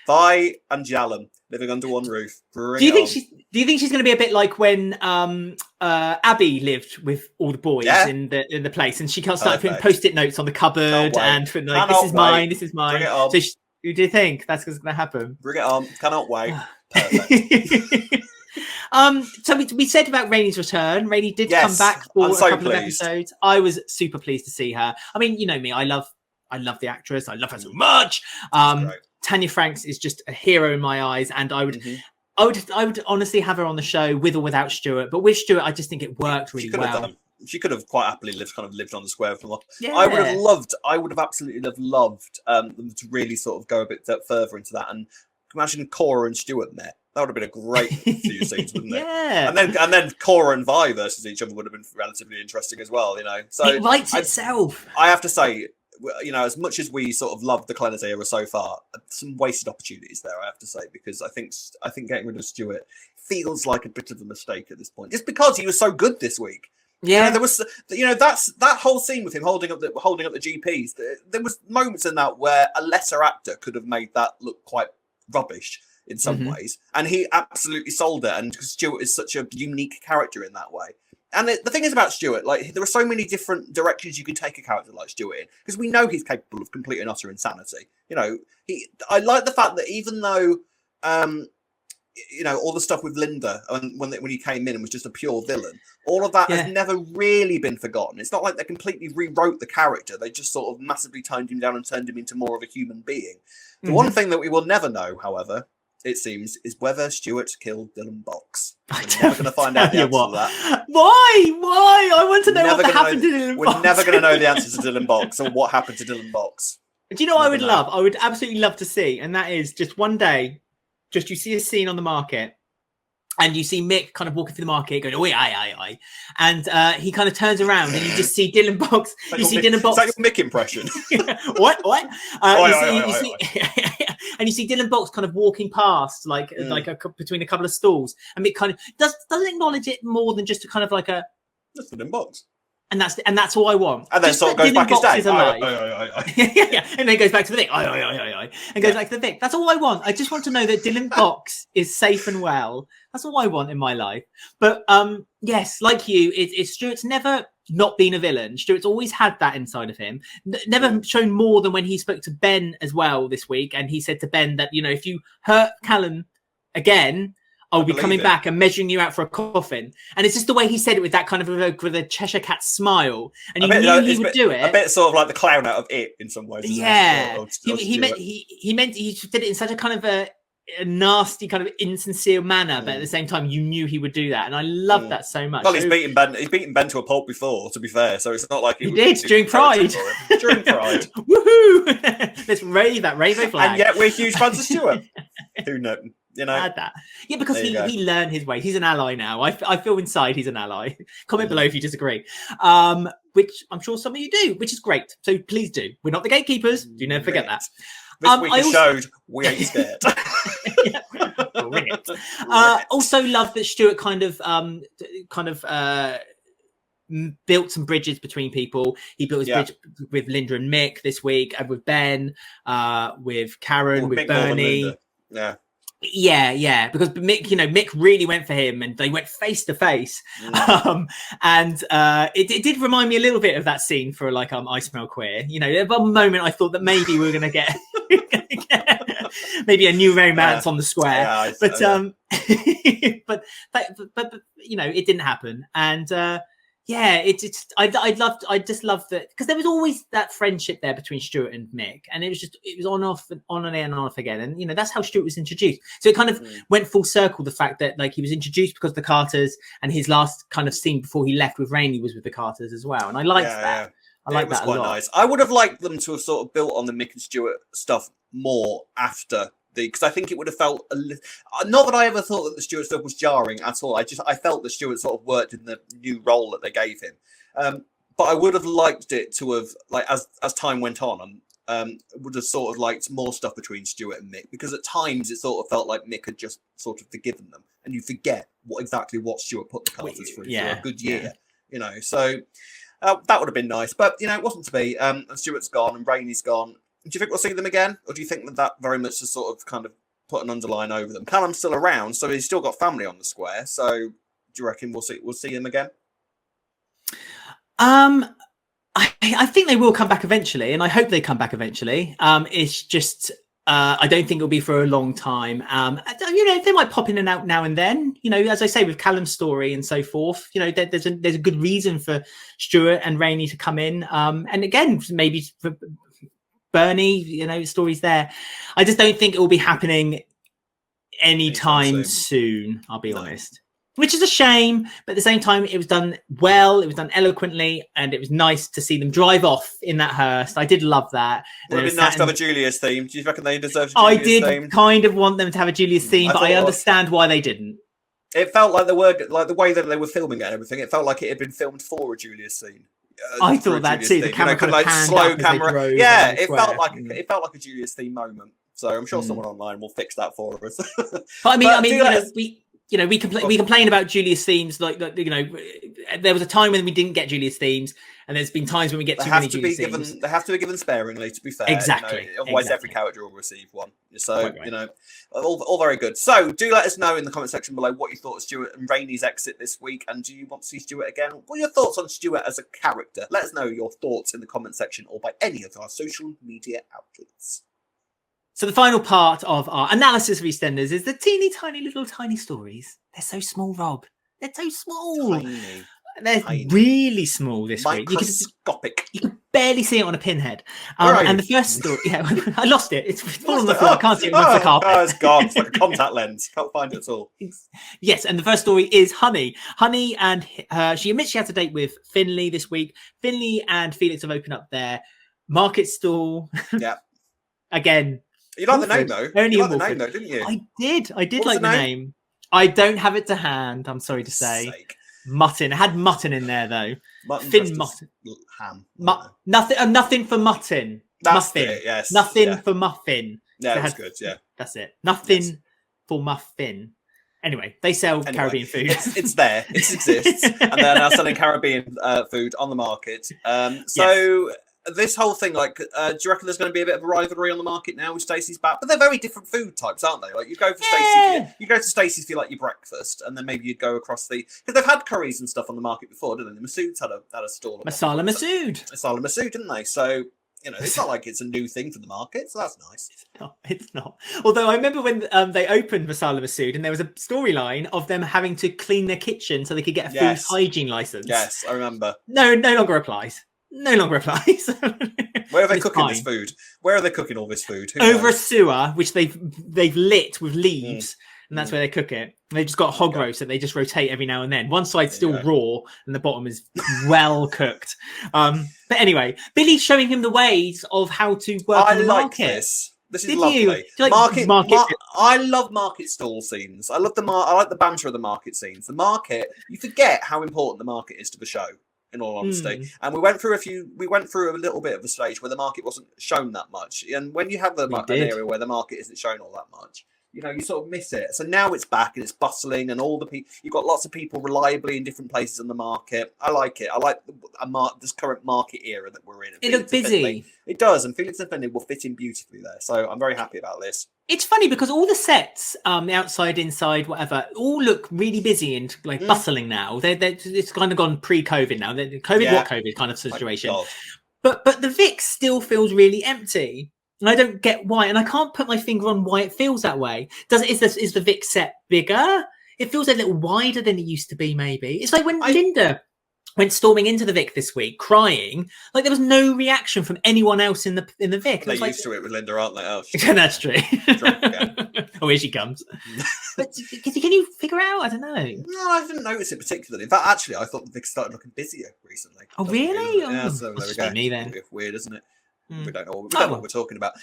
Vi and Callum living under one roof. Do you think she's going to be a bit like when Abby lived with all the boys in the place, and she can't start putting post-it notes on the cupboard and like, this is mine. Bring it on. So do you think that's going to happen? Bring it on. Cannot wait. Perfect. So we said about Rainie's return. Rainie did come back for a couple of episodes. I was super pleased to see her. I mean, you know me, I love the actress. I love her so much. Tanya Franks is just a hero in my eyes, and I would honestly have her on the show with or without Stuart. But with Stuart, I just think it worked really well. She could have quite happily lived on the square for a while. Yeah. I would have absolutely loved them to really sort of go a bit further into that. And imagine Cora and Stuart met. That would have been a great few scenes, wouldn't it? Yeah. And then Cora and Vi versus each other would have been relatively interesting as well, you know. So it writes itself. I have to say, you know, as much as we sort of love the Clennis era so far, some wasted opportunities there, I have to say, because I think getting rid of Stuart feels like a bit of a mistake at this point, just because he was so good this week. Yeah, there was, you know, that whole scene with him holding up the GPs. There was moments in that where a lesser actor could have made that look quite rubbish in some ways, and he absolutely sold it. And Stuart is such a unique character in that way. And the thing is about Stuart, like, there are so many different directions you can take a character like Stuart in, because we know he's capable of complete and utter insanity. You know, I like the fact that even though, you know, all the stuff with Linda when he came in and was just a pure villain, all of that has never really been forgotten. It's not like they completely rewrote the character. They just sort of massively toned him down and turned him into more of a human being. The one thing that we will never know, however, it seems, is whether Stuart killed Dylan Box. We're never going to find out the answer to that. Why? I want to know what happened to Dylan Box. We're never going to know the answers to Dylan Box or what happened to Dylan Box. Do you know what I would love? I would absolutely love to see, and that is just one day, just you see a scene on the market, And you see Mick kind of walking through the market going, oi, aye. And he kind of turns around and you just see Dylan Box. You see Dylan Box. Is that your Mick impression? What? And you see Dylan Box kind of walking past, like between a couple of stalls. And Mick kind of doesn't acknowledge it more than just a kind of like a... That's Dylan Box. And that's all I want. And then just sort of goes back his day. Yeah. And then goes back to the Vic. And goes back to the Vic. That's all I want. I just want to know that Dylan Box is safe and well. That's all I want in my life. But yes, like you, it's Stuart's never not been a villain. Stuart's always had that inside of him. Never shown more than when he spoke to Ben as well this week. And he said to Ben that, if you hurt Callum again, I'll be coming back and measuring you out for a coffin. And it's just the way he said it with that kind of with a Cheshire Cat smile. And you knew he would do it. A bit sort of like the clown out of It in some ways. Yeah. He did it in such a kind of a nasty, kind of insincere manner, but at the same time, you knew he would do that. And I love that so much. Well, he's beaten Ben to a pulp before, to be fair. So it's not like he did during Pride. During Pride. Woohoo! Let's raise that rainbow flag. And yet we're huge fans of Stuart. Who knows? Add that. Yeah, because he learned his way. He's an ally now. I feel inside he's an ally. Comment below if you disagree. Which I'm sure some of you do, which is great. So please do. We're not the gatekeepers. Do never forget that. This week has showed we ain't scared. Bring it. Also love that Stuart kind of built some bridges between people. He built his bridge with Linda and Mick this week, and with Ben, with Karen, with Mick Bernie. Yeah, because Mick really went for him, and they went face to face. It did remind me a little bit of that scene for like I Smell Queer. At one moment I thought that maybe we were going to get maybe a new romance on the square, but it didn't happen. And I just loved that, because there was always that friendship there between Stuart and Mick, and it was on and off again, and that's how Stuart was introduced. So it kind of went full circle, the fact that like he was introduced because of the Carters, and his last kind of scene before he left with Rainie was with the Carters as well, and I liked that. I like that a lot. Nice. I would have liked them to have sort of built on the Mick and Stuart stuff more after because I think it would have felt not that I ever thought that the Stuart stuff was jarring at all. I felt the Stuart sort of worked in the new role that they gave him. But I would have liked it to have, like, as time went on, would have sort of liked more stuff between Stuart and Mick, because at times it sort of felt like Mick had just sort of forgiven them, and you forget what Stuart put the Carters through for a good year, So that would have been nice, but it wasn't to be. And Stuart's gone and Rainie's gone. Do you think we'll see them again, or do you think that very much has sort of kind of put an underline over them? Callum's still around, so he's still got family on the square. So do you reckon we'll see him again? I think they will come back eventually, and I hope they come back eventually. It's just I don't think it'll be for a long time. They might pop in and out now and then. As I say, with Callum's story and so forth. There's a good reason for Stuart and Rainie to come in. And again, maybe for Bernie, stories there. I just don't think it will be happening anytime soon. I'll be honest. Which is a shame, but at the same time, it was done well, it was done eloquently, and it was nice to see them drive off in that hearse. I did love that. Would have been nice to have a Julius theme. Do you reckon they deserved a Julius theme? I did kind of want them to have a Julius theme, but I understand why they didn't. It felt like the way that they were filming it and everything, it felt like it had been filmed for a Julius scene. I thought that too. The camera kind of panned slow up camera. Yeah, it felt like a Julius theme moment. So I'm sure someone online will fix that for us. But we complain about Julius themes, like there was a time when we didn't get Julius themes, and there's been times when we get too many Julius themes. They have to be given sparingly, to be fair. Exactly. Otherwise, every character will receive one. So all very good. So do let us know in the comment section below what you thought of Stuart and Rainie's exit this week, and do you want to see Stuart again? What are your thoughts on Stuart as a character? Let us know your thoughts in the comment section or by any of our social media outlets. So the final part of our analysis of EastEnders is the teeny tiny little tiny stories. They're so small, Rob. They're so small. They're really small this week. Microscopic. You can barely see it on a pinhead. And the first story, I lost it. It's fallen on the floor. I can't see it on the carpet. Oh, it's gone. It's like a contact lens. Can't find it at all. Yes, and the first story is Honey. Honey and she admits she had a date with Finley this week. Finley and Felix have opened up their market stall. Yeah. Again. You like the name though? Only you liked the name though, didn't you? I did like the name. I don't have it to hand. I'm sorry to say. Mutton. It had mutton in there though. Thin mutton. Ham. Nothing for mutton. That's muffin. it, yes. Nothing for muffin. Yeah, so that's good. Yeah, that's it. Nothing for muffin. Anyway, they sell Caribbean food. It's there. It exists, and they're now selling Caribbean food on the market. So. Yes. This whole thing, like, do you reckon there's going to be a bit of a rivalry on the market now with Stacey's back? But they're very different food types, aren't they? Like, you go for Stacey's, you go to Stacey's for like your breakfast, and then maybe you'd go across because they've had curries and stuff on the market before, didn't they? The Masood's had a stall. Masala Masood, didn't they? So it's not like it's a new thing for the market, so that's nice. It's not. Although I remember when they opened Masala Masood, and there was a storyline of them having to clean their kitchen so they could get a food hygiene license. Yes, I remember. No longer applies. Where are they cooking this food? Where are they cooking all this food? Over a sewer, which they've lit with leaves, and that's where they cook it. And they've just got hog roast that they just rotate every now and then. One side's still raw, and the bottom is well cooked. But anyway, Billy's showing him the ways of how to work in the market. This is lovely. Market. I love market stall scenes. I love I like the banter of the market scenes. The market, you forget how important the market is to the show. In all honesty, and we went through a little bit of a stage where the market wasn't shown that much, and when you have an area where the market isn't shown all that much, you sort of miss it. So now it's back and it's bustling, and all the people, you've got lots of people reliably in different places in the market. I like it. I like this current market era that we're in. It looks busy. It does, and Felix and Finley will fit in beautifully there. So I'm very happy about this. It's funny because all the sets, the outside, inside, whatever, all look really busy and like bustling now. It's kind of gone pre-COVID now. COVID kind of situation. But the Vic still feels really empty, and I don't get why. And I can't put my finger on why it feels that way. Is the Vic set bigger? It feels a little wider than it used to be. Maybe it's like when Linda went storming into the Vic this week, crying. Like there was no reaction from anyone else in the Vic. They're used to it with Linda, aren't they? Oh, that's true. Oh, here she comes. But can you figure out? I don't know. No, I didn't notice it particularly. In fact, actually, I thought the Vic started looking busier recently. Oh, really? Yeah, so there we go. Me then. It's weird, isn't it? We don't know what we're talking about.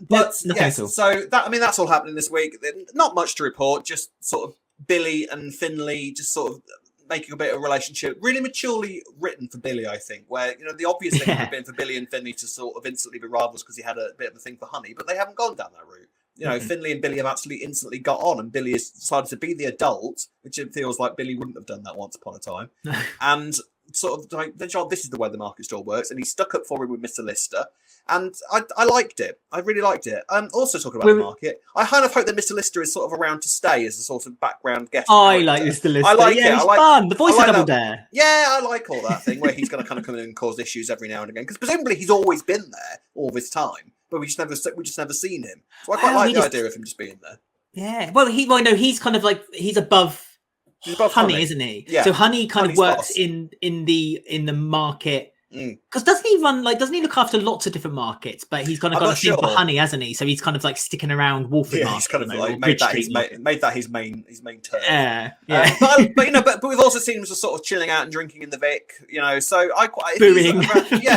But yes, so that's all happening this week. Not much to report. Just sort of Billy and Finley, just sort of making a bit of a relationship, really maturely written for Billy, I think, where, the obvious thing would have been for Billy and Finley to sort of instantly be rivals because he had a bit of a thing for Honey, but they haven't gone down that route. Finley and Billy have absolutely instantly got on, and Billy has decided to be the adult, which it feels like Billy wouldn't have done that once upon a time. And sort of like, this is the way the market stall works, and he stuck up for him with Mr. Lister, and I liked it. I really liked it. Also talking about the market, I kind of hope that Mr. Lister is sort of around to stay as a sort of background guest. I like Mr. Lister. I like it. He's fun. The voice of Double Dare. Yeah, I like all that thing where he's going to kind of come in and cause issues every now and again, because presumably he's always been there all this time, but we just never seen him. So I quite like the idea of him just being there. Yeah. Well, he's kind of like he's above Honey, isn't he? Yeah. So Honey kind of works in the market. Because doesn't he look after lots of different markets, but he's kind of got a thing for Honey, hasn't he? So he's kind of like sticking around Walford market. He's kind of like made that his main turn. Yeah. But we've also seen him just sort of chilling out and drinking in the Vic, so I quite booing.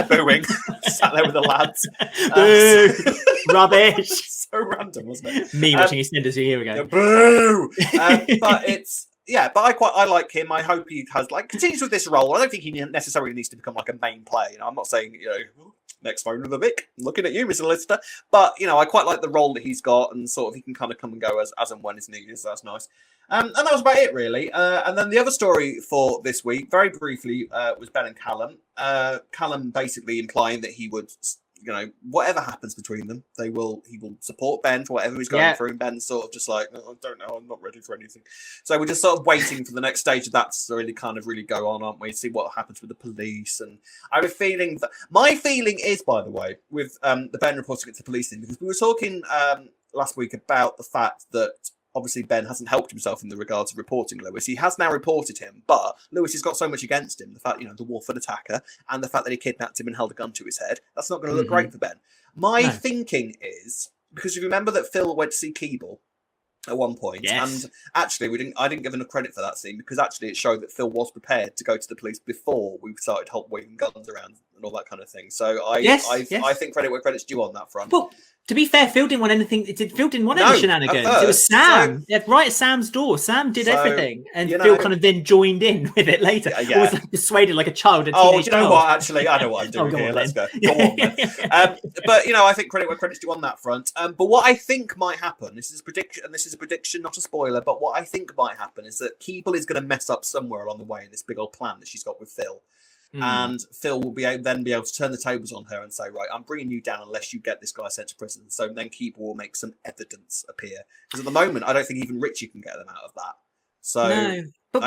Booing. Sat there with the lads. Boo! Rubbish. So random, wasn't it? Me watching EastEnders a year ago. Boo! But it's but I like him. I hope he continues with this role. I don't think he necessarily needs to become like a main player. I'm not saying next phone with a Vic. I'm looking at you, Mr. Lister. But I quite like the role that he's got, and sort of he can kind of come and go as and when it's needed. So that's nice. And that was about it, really. And then the other story for this week, very briefly, was Ben and Callum. Callum basically implying that he would, whatever happens between them, he will support Ben for whatever he's going through. And Ben's sort of just like, I don't know, I'm not ready for anything. So we're just sort of waiting for the next stage of that to really go on, aren't we? See what happens with the police. And I have a feeling my feeling is, by the way, with the Ben reporting it to the police thing, because we were talking last week about the fact that obviously Ben hasn't helped himself in the regards of reporting Lewis. He has now reported him, but Lewis has got so much against him. The fact, the Walford attacker, and the fact that he kidnapped him and held a gun to his head. That's not going to look great for Ben. My thinking is, because you remember that Phil went to see Keeble at one point, and actually I didn't give enough credit for that scene, because actually it showed that Phil was prepared to go to the police before we started waving guns around and all that kind of thing. So I think credit where credit's due on that front. Well, To be fair, Phil didn't want anything. Phil didn't want any shenanigans. It was Sam. Right at Sam's door. Sam did everything, and Phil kind of then joined in with it later. Yeah. Always like persuaded like a child. You know what? Actually, I know what I'm doing here. Let's go. Go on, then. But I think credit where credit's due on that front. But what I think might happen, this is a prediction, not a spoiler. But what I think might happen is that Keeble is going to mess up somewhere along the way in this big old plan that she's got with Phil. And Phil will be able to turn the tables on her and say, right, I'm bringing you down unless you get this guy sent to prison. So then Keeble will make some evidence appear. Because at the moment, I don't think even Richie can get them out of that. So no, but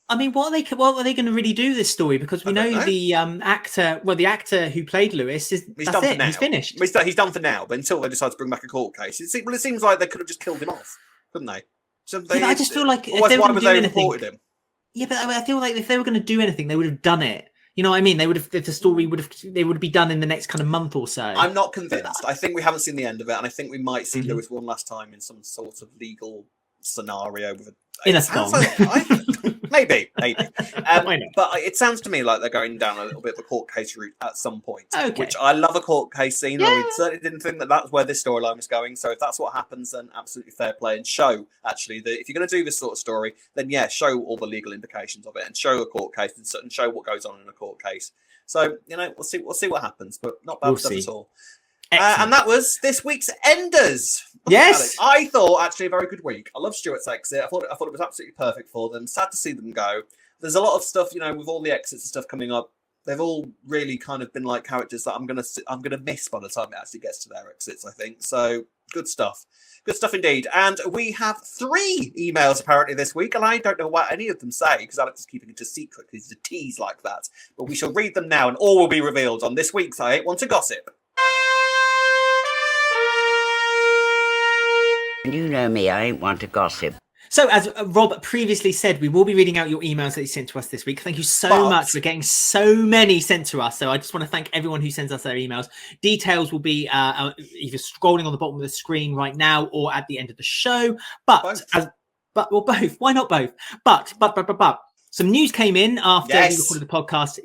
I mean, what are they going to really do this story? Because we know the actor who played Lewis he's done for now. He's finished. He's done for now. But until they decide to bring back a court case, it seems like they could have just killed him off, couldn't they? I just feel like if they were going to do anything. Him? Yeah, but I feel like if they were going to do anything, they would have done it. You know what I mean? They would have. If the story would be done in the next kind of month or so. I'm not convinced. I think we haven't seen the end of it, and I think we might see Lewis one last time in some sort of legal scenario with in a scone. Maybe. But it sounds to me like they're going down a little bit of a court case route at some point. Okay. Which I love a court case scene. Yeah. I certainly didn't think that that's where this storyline was going. So if that's what happens, then absolutely fair play, and show actually that if you're going to do this sort of story, then show all the legal implications of it and show a court case and show what goes on in a court case. So we'll see what happens, but not bad stuff at all. And that was this week's Enders. Yes, I thought actually a very good week. I love Stuart's exit. I thought it was absolutely perfect for them. Sad to see them go. There's a lot of stuff, with all the exits and stuff coming up. They've all really kind of been like characters that I'm gonna miss by the time it actually gets to their exits. I think so. Good stuff. Good stuff indeed. And we have 3 emails apparently this week, and I don't know what any of them say because Alex is keeping it a secret. He's a tease like that. But we shall read them now, and all will be revealed on this week's I Ain't Want to Gossip. You know me, I ain't want to gossip. So, as Rob previously said, we will be reading out your emails that you sent to us this week. Thank you so much. We're getting so many sent to us. So I just want to thank everyone who sends us their emails. Details will be either scrolling on the bottom of the screen right now or at the end of the show. Both. Why not both? But. Some news came in after we recorded the podcast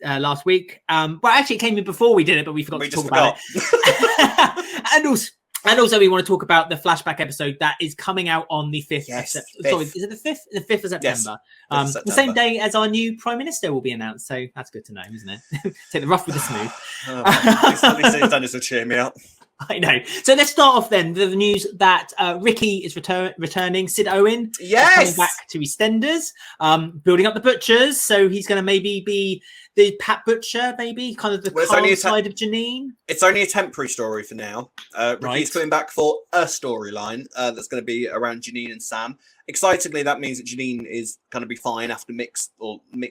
last week. Well, actually, it came in before we did it, but we forgot to talk about it. And also, we want to talk about the flashback episode that is coming out on the 5th of September. Sorry, is it the 5th? The 5th of September. Yes, the same day as our new Prime Minister will be announced. So that's good to know, isn't it? Take the rough with the smooth. It's done just to cheer me up. I know. So let's start off then with the news that Ricky is returning. Sid Owen is coming back to EastEnders, building up the butchers. So he's going to maybe be the Pat Butcher, maybe kind of the calm side of Janine. It's only a temporary story for now. Ricky's coming back for a storyline that's going to be around Janine and Sam. Excitingly, that means that Janine is going to be fine after Mick's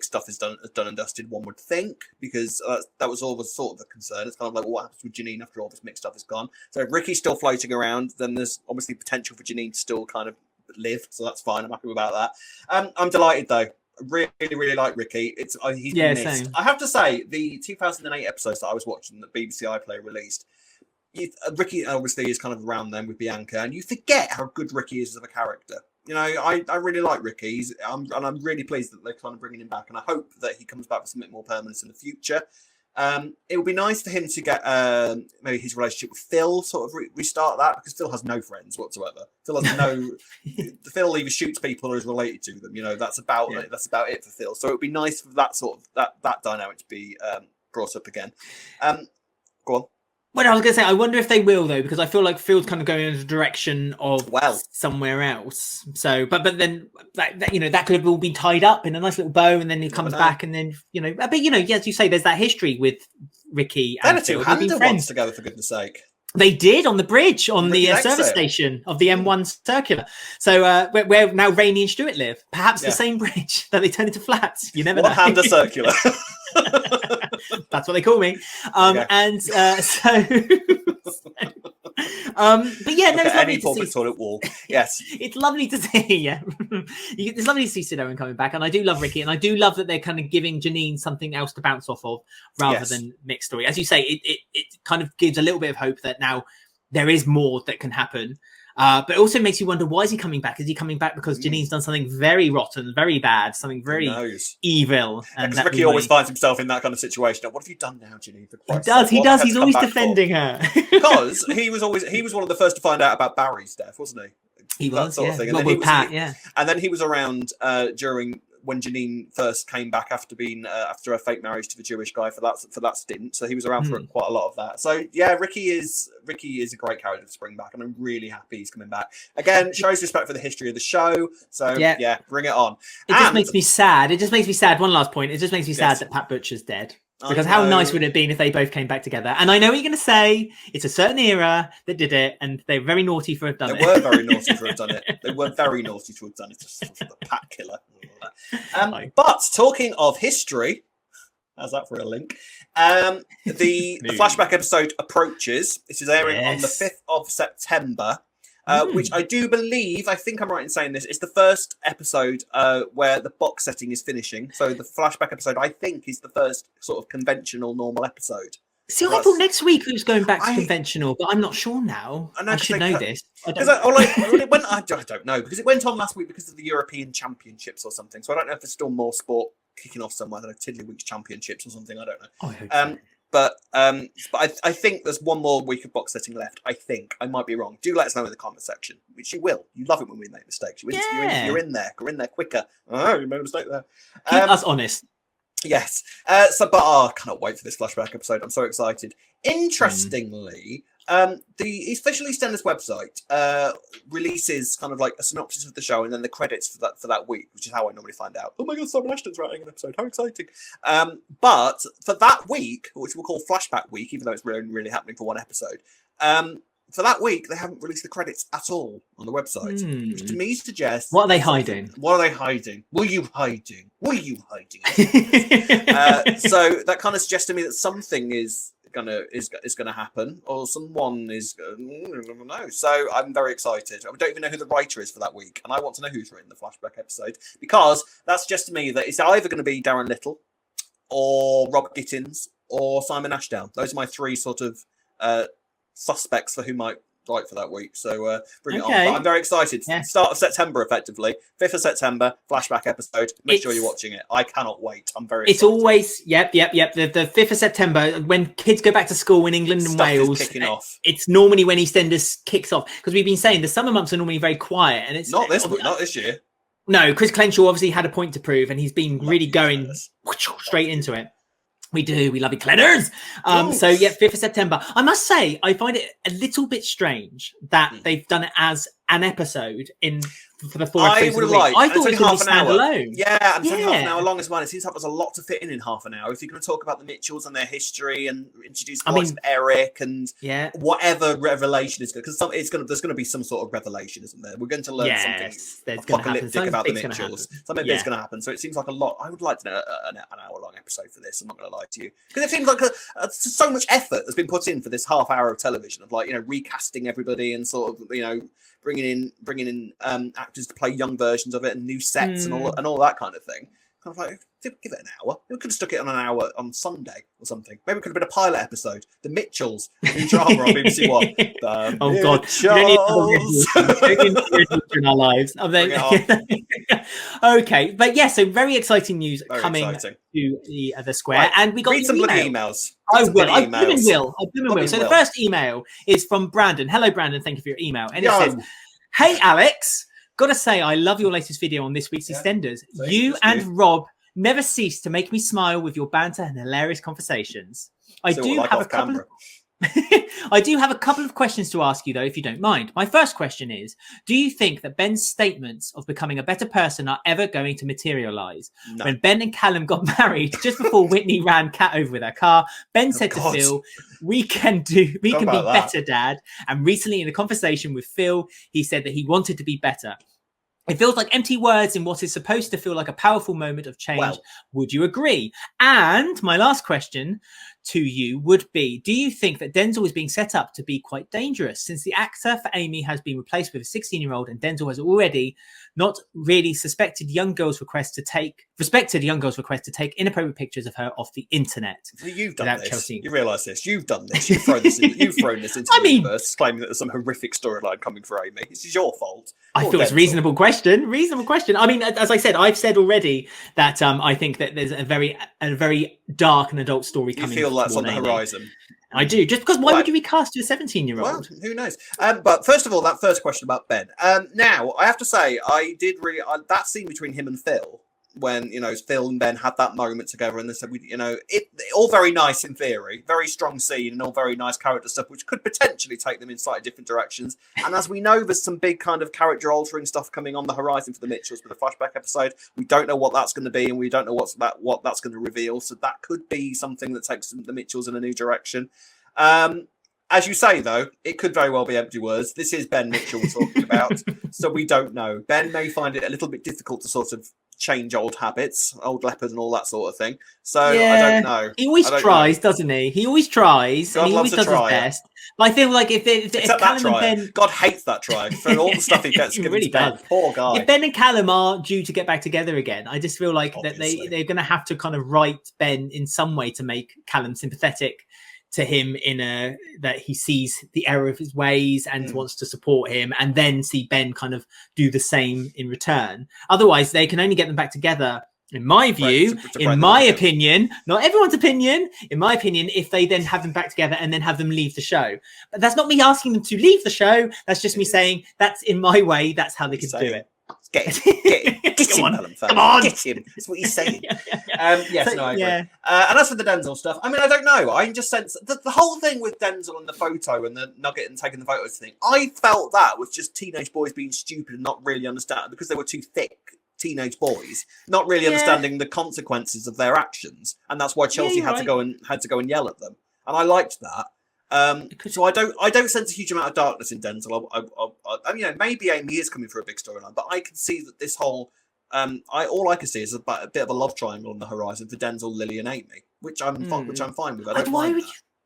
stuff is done and dusted, one would think, because that was always sort of the concern. It's kind of like, what happens with Janine after all this Mick stuff is gone? So if Ricky's still floating around, then there's obviously potential for Janine to still kind of live, so that's fine. I'm happy about that. I'm delighted, though. I really, really like Ricky. He's been missed. Same. I have to say, the 2008 episodes that I was watching that BBC iPlayer released, Ricky obviously is kind of around then with Bianca, and you forget how good Ricky is as a character. I really like Ricky, and I'm really pleased that they're kind of bringing him back, and I hope that he comes back with something more permanent in the future. It would be nice for him to get maybe his relationship with Phil sort of restart that, because Phil has no friends whatsoever. Phil has no. Phil either shoots people or is related to them. That's about it for Phil. So it would be nice for that sort of that dynamic to be brought up again. Go on. Well, I was going to say, I wonder if they will, though, because I feel like Phil's kind of going in the direction of somewhere else. So, but then that could have all been tied up in a nice little bow, and then he comes back, and then but as you say, there's that history with Ricky and Phil. They're two friends together, for goodness sake. They did on the bridge on the service station of the M1 circular. So where now Rainie and Stuart live, perhaps the same bridge that they turn into flats. You never know. Hada circular. That's what they call me. And so but yeah, no, it's lovely to see toilet wall. Yes, it's lovely to see. Yeah, it's lovely to see Sid Owen coming back, and I do love Ricky, and I do love that they're kind of giving Janine something else to bounce off of rather than Mick's story. As you say, it kind of gives a little bit of hope that now there is more that can happen. But it also makes you wonder, why is he coming back? Is he coming back because Janine's done something very rotten, very bad, something very evil? And because Ricky always finds himself in that kind of situation. What have you done now, Janine? He does. He's always defending her. Because he was one of the first to find out about Barry's death, wasn't he? He was, sort of thing. And and then he was around during when Janine first came back after her fake marriage to the Jewish guy for that stint. So he was around for quite a lot of that. So yeah, Ricky is a great character to bring back, and I'm really happy he's coming back. Again, shows respect for the history of the show. So yeah, bring it on. It just makes me sad. One last point. It just makes me sad that Pat Butcher's dead. Because how nice would it have been if they both came back together? And I know what you're going to say. It's a certain era that did it, and they're very naughty for have done it. They were very naughty to have done it. They were very naughty to have done it. Just the Pat killer. But talking of history, how's that for a link? The flashback episode approaches. This is airing on the 5th of September. Which I do believe, I think I'm right in saying this, is the first episode where the box setting is finishing. So the flashback episode, I think, is the first sort of conventional, normal episode. See, I thought next week it was going back to conventional, but I'm not sure now. I should know this. I don't know, because it went on last week because of the European Championships or something. So I don't know if there's still more sport kicking off somewhere. I don't know, Tiddlywinks Championships or something. I don't know. I hope so. But I think there's one more week of box setting left. I think. I might be wrong. Do let us know in the comment section, which you will. You love it when we make mistakes. You're in there. You're in there quicker. Oh, you made a mistake there. Keep us honest. Yes. I cannot wait for this flashback episode. I'm so excited. Interestingly, the official EastEnders website releases kind of like a synopsis of the show and then the credits for that week, which is how I normally find out. Oh my god, Simon Ashton's writing an episode. How exciting. But for that week, which we'll call Flashback Week, even though it's really happening for one episode, for that week, they haven't released the credits at all on the website, which to me suggests... What are they hiding? Were you hiding? So that kind of suggests to me that something is gonna happen, or someone is... I don't know. So I'm very excited. I don't even know who the writer is for that week, and I want to know who's written the flashback episode, because that suggests to me that it's either going to be Darren Little, or Rob Gittins, or Simon Ashdown. Those are my three sort of... suspects for who might write for that week. So bring it on. But I'm very excited. Yeah. Start of September, effectively. 5th of September, flashback episode. Make sure you're watching it. I cannot wait. I'm very excited. It's always, yep. The 5th of September, when kids go back to school in England and Wales, kicking off. It's normally when EastEnders kicks off. Because we've been saying the summer months are normally very quiet. And it's not this year. No, Chris Clenshaw obviously had a point to prove, and he's been really going straight into it. We do. We love it, Clenners. So, 5th of September. I must say, I find it a little bit strange that they've done it as an episode for the 4 episodes. I thought it was going to be standalone. Yeah, and half an hour long as well. It seems like there's a lot to fit in half an hour. If you're going to talk about the Mitchells and their history and introduce Eric and whatever revelation is going to, because there's going to be some sort of revelation, isn't there? We're going to learn something apocalyptic about the Mitchells. Something big's going to happen. So it seems like a lot. I would like to know an hour-long episode for this. I'm not going to lie to you, because it seems like so much effort has been put in for this half hour of television of recasting everybody and sort of bringing in actors to play young versions of it and new sets and all that kind of thing. Kind of like, give it an hour. We could have stuck it on an hour on Sunday or something. Maybe it could have been a pilot episode. The Mitchells, new drama on BBC One. Oh God, we don't need in our lives. Okay, but so very exciting news coming to the square, right. And we got read some bloody emails. I will. So the first email is from Brandon. Hello, Brandon. Thank you for your email. And it says, "Hey, Alex. Gotta say, I love your latest video on this week's EastEnders. You and Rob never cease to make me smile with your banter and hilarious conversations. I do have a couple of questions to ask you, though, if you don't mind. My first question is, do you think that Ben's statements of becoming a better person are ever going to materialise? No. When Ben and Callum got married, just before Whitney ran Kat over with her car, Ben said to Phil, we can be better, Dad. And recently in a conversation with Phil, he said that he wanted to be better. It feels like empty words in what is supposed to feel like a powerful moment of change. Well, would you agree? And my last question, to you would be, do you think that Denzel is being set up to be quite dangerous, since the actor for Amy has been replaced with a 16-year-old and Denzel has already not really respected young girls' requests to take inappropriate pictures of her off the internet? Well, you've done this. Chelsea. You realise this. You've done this. You've thrown this into the universe, claiming that there's some horrific storyline coming for Amy. This is your fault. I feel it's a reasonable question. I mean, as I said, I've said already that I think that there's a very dark and adult story coming. You feel that's on the horizon. I do, just because why would you recast a 17-year-old? Well, who knows? But first of all, that first question about Ben. Now, I have to say, I did really that scene between him and Phil, when Phil and Ben had that moment together, and they said, it all very nice in theory, very strong scene, and all very nice character stuff, which could potentially take them in slightly different directions. And as we know, there's some big kind of character altering stuff coming on the horizon for the Mitchells with the flashback episode. We don't know what that's going to be, and we don't know what that's going to reveal. So that could be something that takes the Mitchells in a new direction. As you say, though, it could very well be empty words. This is Ben Mitchell we're talking about, so we don't know. Ben may find it a little bit difficult to sort of change old habits, old leopard and all that sort of thing. So yeah, I don't know. He always tries, doesn't he? He always tries. God and he always does his best. But I feel like if Callum and Ben... God hates that try for all the stuff he gets given really to Ben. Does. Poor guy. If Ben and Callum are due to get back together again, I just feel like that they're going to have to kind of write Ben in some way to make Callum sympathetic to him that he sees the error of his ways and wants to support him, and then see Ben kind of do the same in return. Otherwise, they can only get them back together, in my view, in my opinion, not everyone's opinion, in my opinion, if they then have them back together and then have them leave the show. But that's not me asking them to leave the show. That's just me saying that's in my way. That's how they could do it. Get him, Ballum, come on, get him. That's what he's saying. Yes, no, I agree. Yeah. And as for the Denzel stuff, I mean, I don't know. I just sense the whole thing with Denzel and the photo and the Nugget and taking the photos thing. I felt that was just teenage boys being stupid and not really understanding, because they were too thick. Teenage boys not really understanding the consequences of their actions, and that's why Chelsea had to go and yell at them. And I liked that. So I don't sense a huge amount of darkness in Denzel. I maybe Amy is coming for a big storyline, but I can see that this whole all I can see is a bit of a love triangle on the horizon for Denzel, Lily, and Amy, which I'm fine with.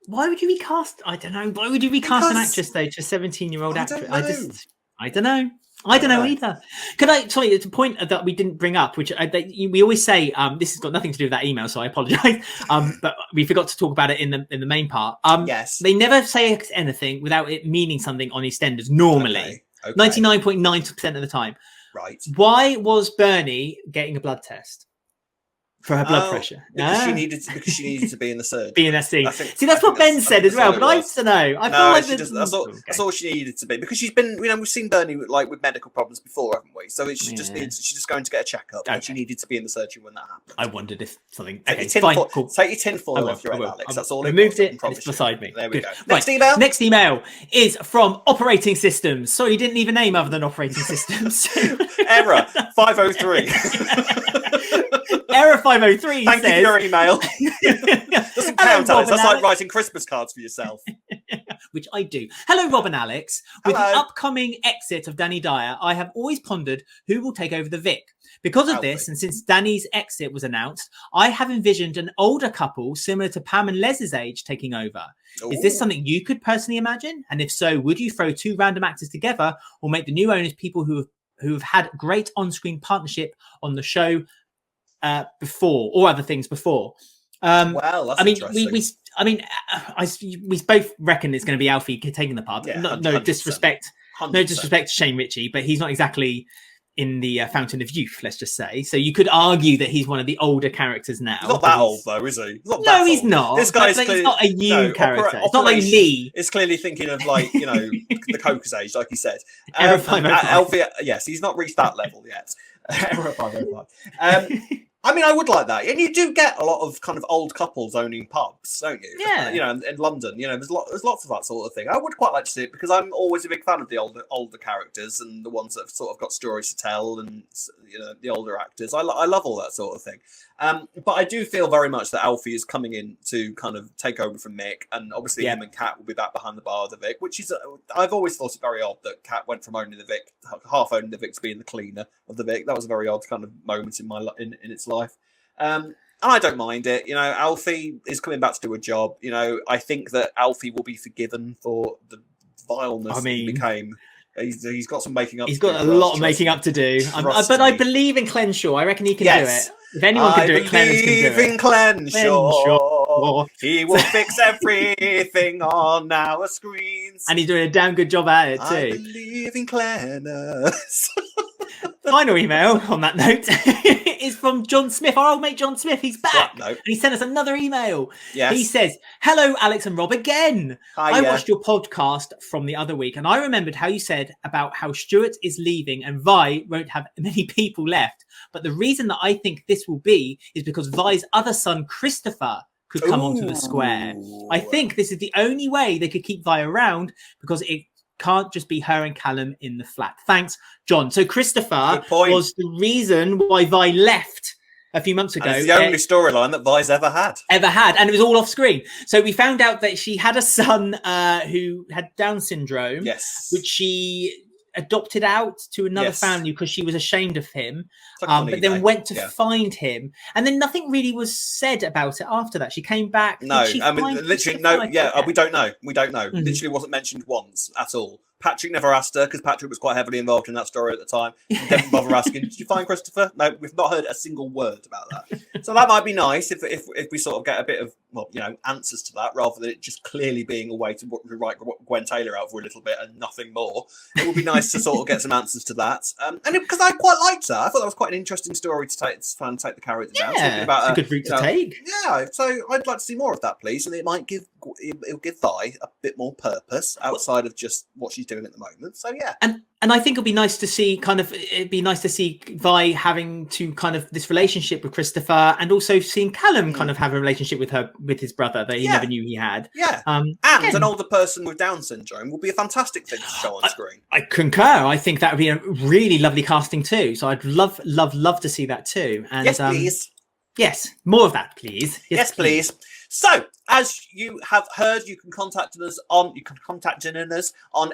Why would you recast? I don't know. Why would you recast an actress though to a 17-year-old actress? I don't know. I don't know either. Could I? Sorry, it's a point that we didn't bring up, which we always say. This has got nothing to do with that email, so I apologise. But we forgot to talk about it in the main part. Yes, they never say anything without it meaning something on EastEnders. Normally, 99.9% of the time. Right. Why was Bernie getting a blood test? For her blood pressure. Because she needed to be in the surgery. Be in that scene. See, that's what Ben said as well, but I don't know. I feel like that's all she needed to be. Because she's been, we've seen Bernie with medical problems before, haven't we? So she's just going to get a checkup, and she needed to be in the surgery when that happened. I wondered if something. Take your tinfoil off your head, Alex. That's all. Removed it. It's beside me. There we go. Next email is from Operating Systems. Sorry, you didn't leave a name other than Operating Systems. Error 503. Error 503 Thank you for your email. Doesn't count, Alex. That's like writing Christmas cards for yourself. Which I do. Hello, Rob and Alex. With the upcoming exit of Danny Dyer, I have always pondered who will take over the Vic. Because of this, and since Danny's exit was announced, I have envisioned an older couple similar to Pam and Les's age taking over. Ooh. Is this something you could personally imagine? And if so, would you throw two random actors together or make the new owners people who have had great on-screen partnership on the show before, or other things before? Well, that's interesting. We both reckon it's going to be Alfie taking the pub. Yeah, no disrespect, 100%. No disrespect to Shane Ritchie, but he's not exactly in the Fountain of Youth, let's just say. So you could argue that he's one of the older characters now. He's not that old, though, is he? He's not. This guy's he's not a new character. It's not like Lee. It's clearly thinking of the Coker's age, like he said. Alfie, yes, he's not reached that level yet. Error 505. I mean, I would like that, and you do get a lot of kind of old couples owning pubs, don't you? Yeah. In London, there's lots of that sort of thing. I would quite like to see it because I'm always a big fan of the older characters and the ones that have sort of got stories to tell, and the older actors. I love all that sort of thing. But I do feel very much that Alfie is coming in to kind of take over from Mick, and obviously him and Kat will be back behind the bar of the Vic, which is I've always thought it very odd that Kat went from owning the Vic, half owning the Vic, to being the cleaner of the Vic. That was a very odd kind of moment in its life. And And I don't mind it. You know, Alfie is coming back to do a job. You know, I think that Alfie will be forgiven for the vileness he became. He's got some making up. He's got a lot of making up to do. But I believe in Clenshaw. I reckon he can do it. If anyone can do it, Clemens can do it. I believe in Clenshaw. He will fix everything on our screens. And he's doing a damn good job at it too. I believe in Clenners. Final email on that note is from John Smith, our old mate John Smith. He's back. And he sent us another email. Yes. He says, "Hello, Alex and Rob again. Hiya. I watched your podcast from the other week and I remembered how you said about how Stuart is leaving and Vi won't have many people left. But the reason that I think this will be is because Vi's other son, Christopher, could come onto the square. I think this is the only way they could keep Vi around because it can't just be her and Callum in the flat. Thanks, John." So Christopher was the reason why Vi left a few months ago. And it's the only storyline that Vi's ever had. And it was all off screen. So we found out that she had a son who had Down syndrome, which she adopted out to another family because she was ashamed of him, but then went to find him, and then nothing really was said about it after that. She came back. No, I mean, literally, no. We don't know. Literally wasn't mentioned once at all. Patrick never asked her because Patrick was quite heavily involved in that story at the time. He didn't bother asking, "Did you find Christopher?" No, we've not heard a single word about that. So that might be nice if we sort of get a bit of, well, you know, answers to that rather than it just clearly being a way to write Gwen Taylor out for a little bit and nothing more. It would be nice to sort of get some answers to that. And because I quite liked that, I thought that was quite an interesting story to take the character down. Yeah, about it's a good route to take. Yeah, so I'd like to see more of that, please, and it'll give Vi a bit more purpose outside of just what she's doing at the moment. So yeah, and I think it'd be nice to see Vi having to kind of this relationship with Christopher, and also seeing Callum kind of have a relationship with his brother that he never knew he had. Yeah, and an older person with Down syndrome will be a fantastic thing to show on screen. I concur. I think that would be a really lovely casting too. So I'd love to see that too. And yes, please. Yes, more of that, please. Yes, please. So, as you have heard, you can contact us on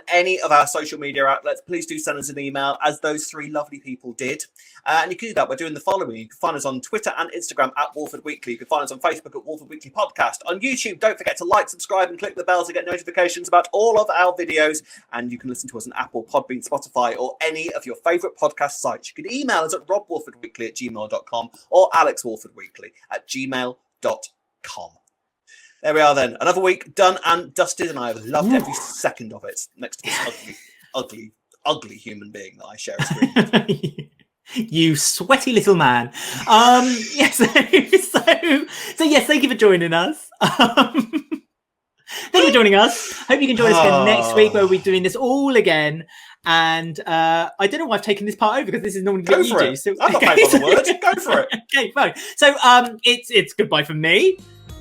any of our social media outlets. Please do send us an email, as those three lovely people did. And you can do that by doing the following. You can find us on Twitter and Instagram at Walford Weekly. You can find us on Facebook at Walford Weekly Podcast. On YouTube, don't forget to like, subscribe, and click the bell to get notifications about all of our videos. And you can listen to us on Apple, Podbean, Spotify, or any of your favourite podcast sites. You can email us at robwalfordweekly@gmail.com or alexwalfordweekly@gmail.com. There we are then. Another week done and dusted, and I have loved every second of it next to this ugly human being that I share a screen with. You sweaty little man. Yes. So yes, thank you for joining us. Thank you for joining us. Hope you can join us again next week, where we're doing this all again. And I don't know why I've taken this part over, because this is normally what you do. So I'm not paying for the word. Go for it. Okay, fine. So it's goodbye from me.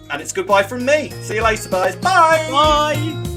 And it's goodbye from me. See you later, guys. Bye. Bye.